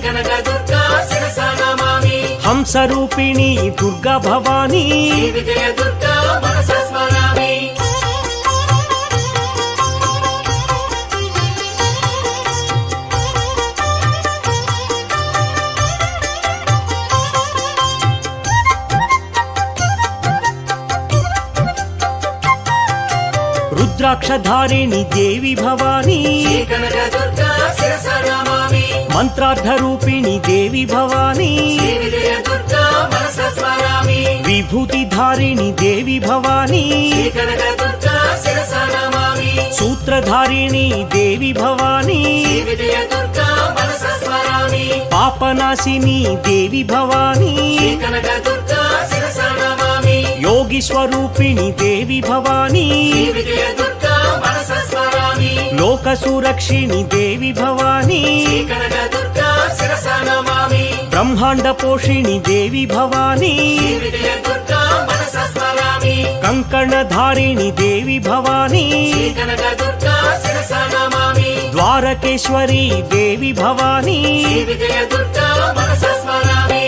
కనకదుర్గా శిరస నమామి హంసరూపిణి దుర్గా భవానీ విజయదుర్గా మనస స్మరామి రుద్రాక్షధారిణి దేవి భవానీ కనకదుర్గా శిరస నమామి మంత్రార్థరూపిణి దేవి భవానీ విజయదుర్గా మనస స్మరామి విభూతిధారిణి దేవి భవానీ కనకదుర్గా శిరస నమామి సూత్రధారిణి దేవి భవానీ విజయదుర్గా మనస స్మరామి పాపనాశిని దేవి భవానీ కనకదుర్గా శిరస నమామి యోగి స్వరూపిణి దేవి భవానీ విజయదుర్గా మనస స్మరామి లోక సురక్షిణి దేవి భవానీ కనకదుర్గా శిరస నమామి బ్రహ్మాండ పోషిణి దేవి భవానీ విజయదుర్గా మనస స్మరామి కంకణధారిణి దేవి భవానీ కనకదుర్గా శిరస నమామి ద్వారకేశ్వరి దేవి భవానీ విజయదుర్గా మనస స్మరామి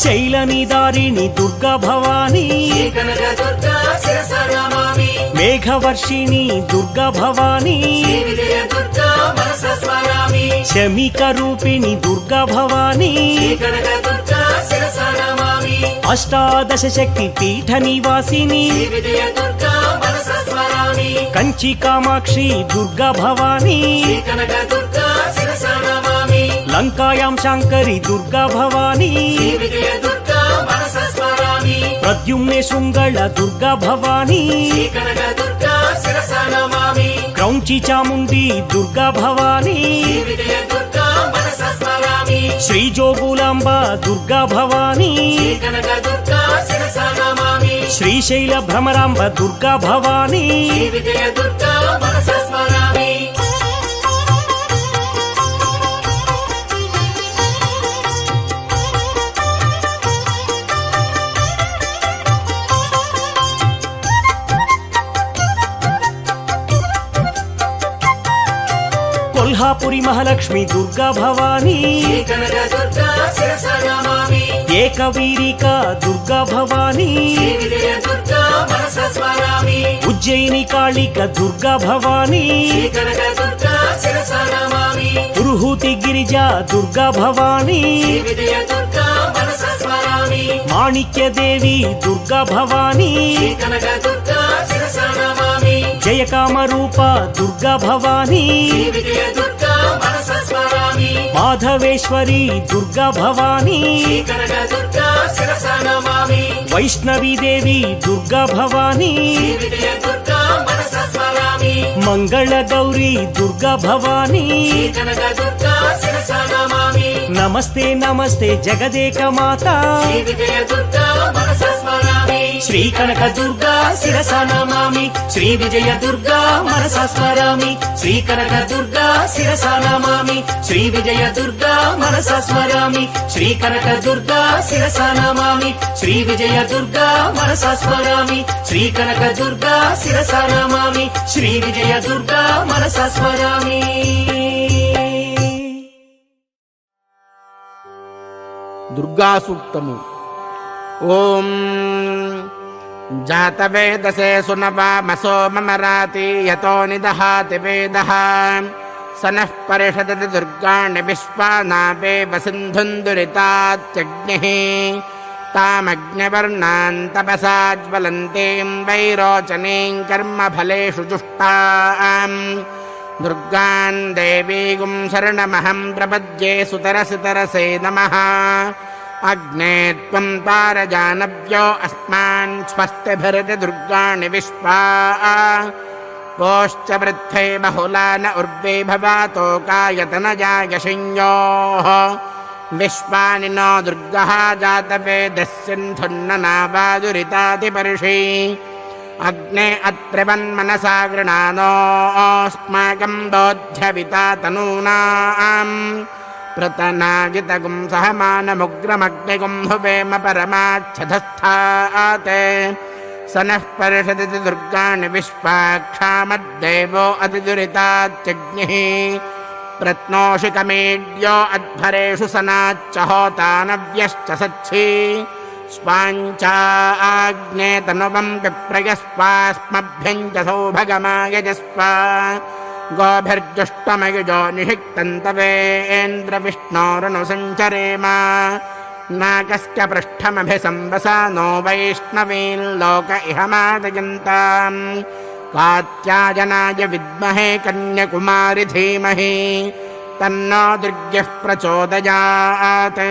శైలనిదారిణి దుర్గా భవానీ శ్రీ కనక దుర్గా శిరస నమామి మేఘవర్షిణి దుర్గా భవానీ శ్రీ విజయ దుర్గా మనస స్మరామి శమిక రూపిణి దుర్గా భవానీ శ్రీ కనక దుర్గా శిరస నమామి అష్టాదశ శక్తి పీఠ నివాసిని శ్రీ విజయ దుర్గా మనస స్మరామి కంచి కామాక్షి దుర్గా భవానీ శ్రీ కనక దుర్గా శిరస నమామి లంకాయాం శాంకరి దుర్గా భవానీ శ్రీ విజయ దుర్గా మనస స్మరామి ప్రద్యుమ్నే శృంగళ దుర్గా భవానీ శ్రీ కనక దుర్గా శిరస నమామి క్రౌంచి చాముండి దుర్గా భవానీ శ్రీ విజయ దుర్గా మనస స్మరామి శ్రీ జోగులాంబ దుర్గా భవానీ శ్రీ కనక దుర్గా శిరస నమామి శ్రీశైల భ్రమరాంబ దుర్గా భవానీ శ్రీ విజయ దుర్గా మనస స్మరామి కొల్హాపురి మహాలక్ష్మి దుర్గా భవానీ శ్రీ కనక దుర్గా శిరస నమామి ఏకవీరిక దుర్గా భవానీ శ్రీ విజయ దుర్గా మనస స్మరామి ఉజ్జయిని కాళిక దుర్గా భవానీ శ్రీ కనక దుర్గా శిరస నమామి పురుహూతి గిరిజ దుర్గా భవానీ శ్రీ విజయ దుర్గా మనస స్మరామి మాణిక్యదేవి దుర్గా భవానీ శ్రీ కనక దుర్గా శిరస నమామి జయకామరూప దుర్గా భవానీ శ్రీ విజయ దుర్గా మనస స్మరామి మాధవేశ్వరి దుర్గా భవానీ శ్రీ కనక దుర్గా శిరస నమామి వైష్ణవీ దేవి దుర్గా భవానీ శ్రీ విజయ దుర్గా మనస స్మరామి మంగళ గౌరీ దుర్గా భవానీ శ్రీ కనక దుర్గా శిరస నమామి నమస్తే నమస్తే జగదేక మాత శ్రీ విజయ దుర్గా మనస స్మరామి శ్రీ కనక దుర్గా శిరస నమామి శ్రీ విజయ దుర్గా మనస స్మరామి శ్రీ కనక దుర్గా శిరస నమామి శ్రీ విజయ దుర్గా మనస స్మరామి శ్రీ కనక దుర్గా శిరస నమామి శ్రీ విజయ దుర్గా మనస స్మరామి శ్రీ కనక దుర్గా శిరస నమామి శ్రీ విజయ దుర్గా మనస స్మరామి. దుర్గా సూక్తము. ఓం జాతవేదసే సునవామసో మమరాతి యతో నిదహాతి వేదః సనః పరిషదతి దుర్గాణి విశ్వానావేవ సింధుందురితాత్యగ్నిః తామగ్నివర్ణాన్ తపసాజ్వలంతీం వైరోచనీం కర్మఫలేషు జుష్టాం దుర్గాన్ దేవీగుం శరణమహం ప్రపద్యే సుతరసితరసే నమః. అగ్నే త్వం తారజానవ్యో అస్మాన్ స్వస్తిభిరతి దుర్గాణి విశ్వా పోశ్చ వృద్ధై బహుళాన ఉర్వే భవాతో కాయతనజాయశిన్యోః విశ్వాని నో దుర్గః జాతవేదः సింధున్ననావాదురితాతిపర్షి అగ్నే అత్రివన్మనసా గృణానోऽస్మాకం దోధ్యవితా తనూనాం ప్రతనాజితగుం సహమానముగ్రమగ్నిగుం హువేమ పరమాచ్ఛదస్థాత్ సనః పరిషదతి దుర్గాణి విశ్వాక్షామద్దేవో అతిదురితాత్యగ్నిః ప్రత్నోషికమేడ్యో అధ్వరేషు సనాచ్చ హోతానవ్యశ్చ సచ్ఛీ స్వాంచాగ్నే తనువం విప్రయస్వాస్మభ్యం చ సౌభగమాయజస్వ గోభిర్జుష్టమయుజో నిషిక్తంతవేంద్ర విష్ణోరను సంచరేమ నాకస్య పృష్ఠమభిసంవసానో వైష్ణవీల్లోక ఇహ మాదయంతాం కాత్యాయనాయ విద్మహే కన్యకుమారి ధీమహి తన్నో దుర్గః ప్రచోదయాత్.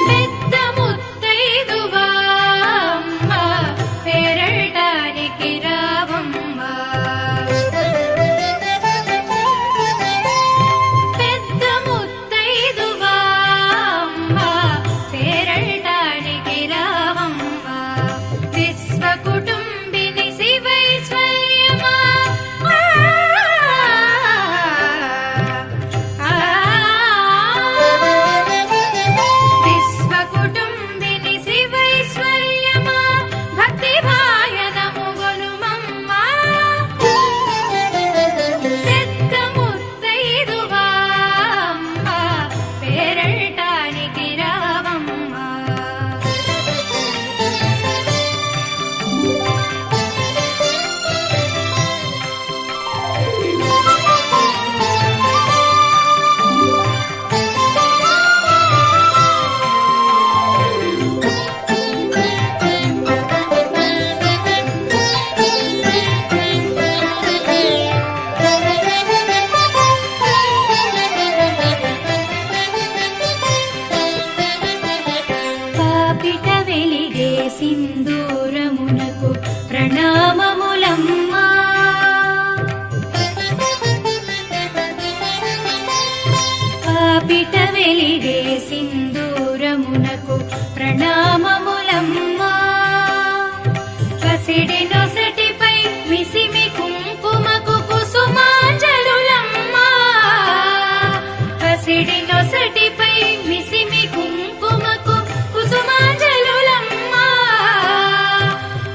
పెద్ద ముత్తైదువా అమ్మ పేరటానికి రావమ్మ పాపిట వెలిగే సింధూరమునకు ప్రణామములమ్మా. పాపిట వెలిగే సింధూరమునకు ప్రణామములమ్మా. పసిడి నొసటిపై మిసిమి కుంకుమకు కుసుమాంజలులమ్మా. పసిడి నొసటిపై మిసిమి కుంకుమకు కుసుమాంజలులమ్మా.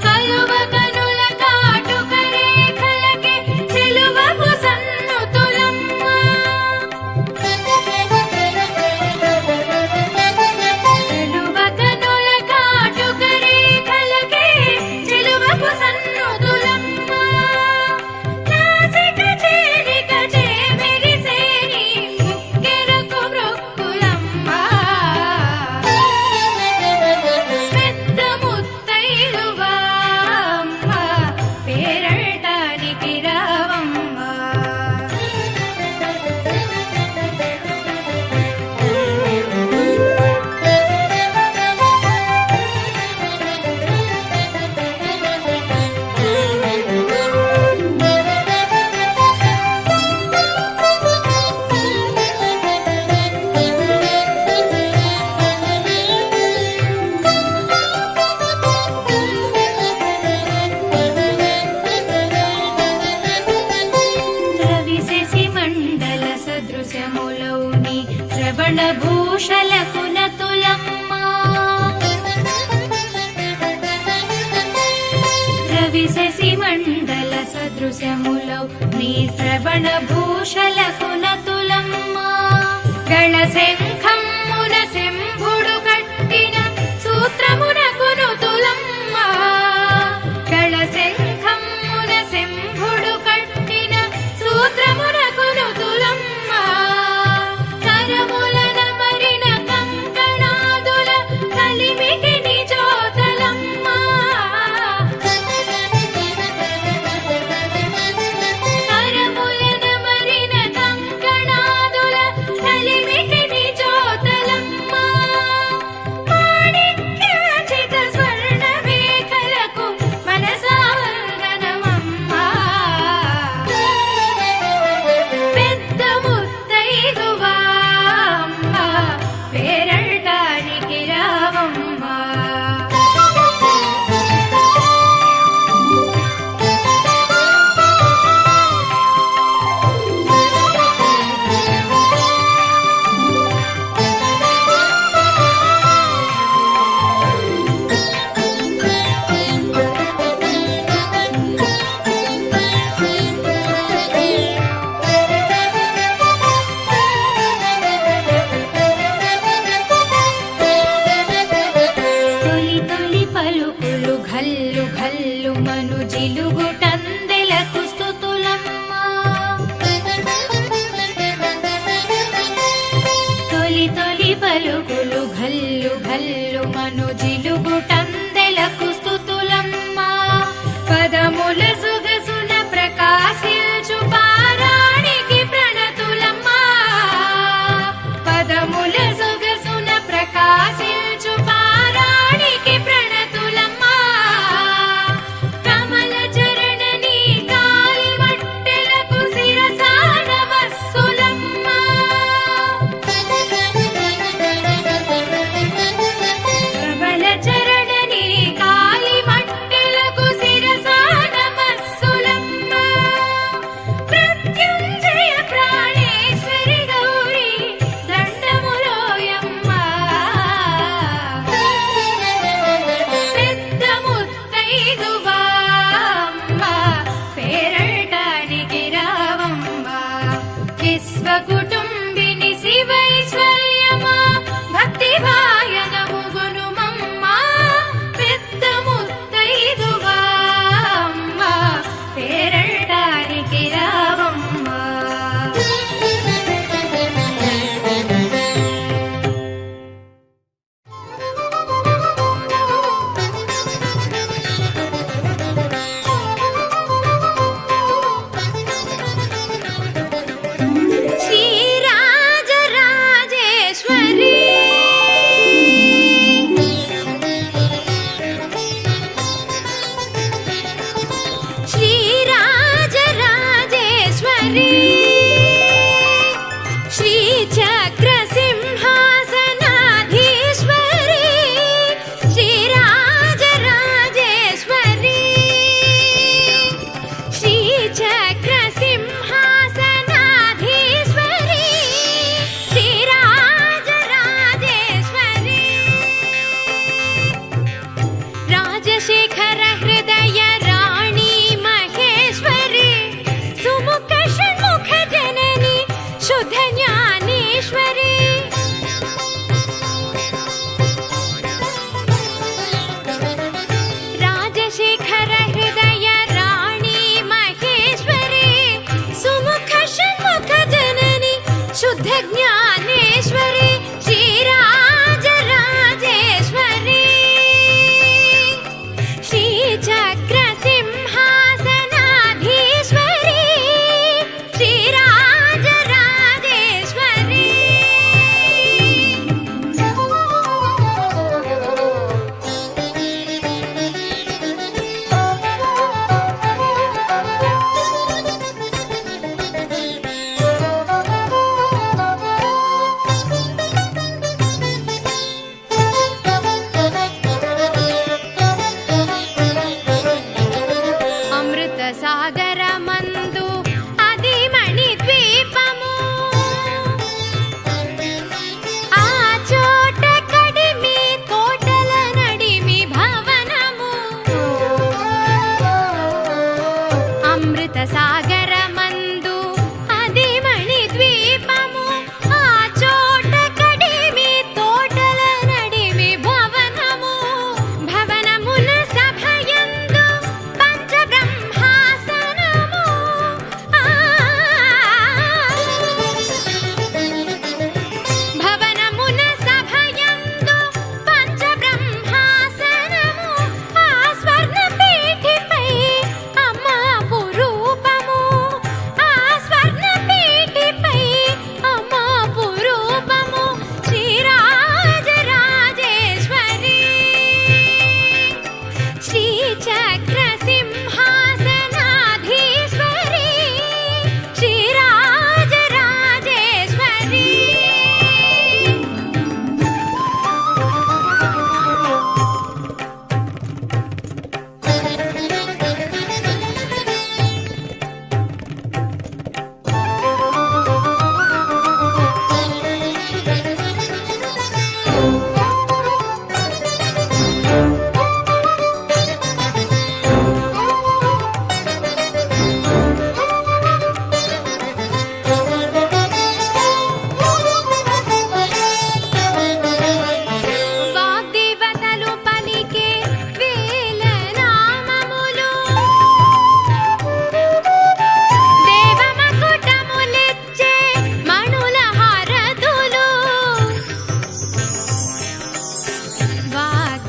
కలువ కనుల కాటుక రేఖలకే చెలువకు సన్నుతులమ్మా. కలువ కనుల కాటుక రేఖలకే చెలువకు సన్నుతులమ్మా. నాసిక చేరిక చేమెరిసేని ముక్కెరకు మృక్కులమ్మా. పెద్ద ముత్తైదువా అమ్మా, పేరటానికి రావమ్మా. రవిశశి మండల సదృశములౌని శ్రవణ భూషలకు నతులమ్మా. రవిశశి మండల సదృశములౌ నీ శ్రవణ భూషలకు నతులమ్మా. గళ శంఖమున శంభుడు కట్టిన సూత్రమునకు నుతులమ్మా. గళ శంఖమున శంభుడు కట్టిన సూత్రమునకు నుతులమ్మా. కరములన మరిన కంకణాదుల కలిమికి నిజోతలమ్మా. కరములన మరిన కంకణాదుల కలిమికి నిజోతలమ్మా. మాణిక్యచిత స్వర్ణ మేఖలకు మనసాంగనమమ్మా. పెద్ద ముత్తైదువా అమ్మా, పేరటానికి రావమ్మా. తొలి తొలి పలుకులు ఘల్లు ఘల్లు మను జిలుగుటందెలకు స్తుతులమ్మా. తొలి తొలి పలుకులు ఘల్లు ఘల్లు మను జిలుగుటందెలకు స్తుతులమ్మా. పదముల సుగసున ప్రకాశించు పారాణికి ప్రణతులమ్మా. పదముల సుగసున ప్రకాశించు పారాణికి ప్రణతులమ్మా. కమల చరణ నీ కాలి మట్టెలకు శిరసాన వస్సులమ్మా. ప్రబల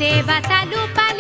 దేవతలు పలుకుగా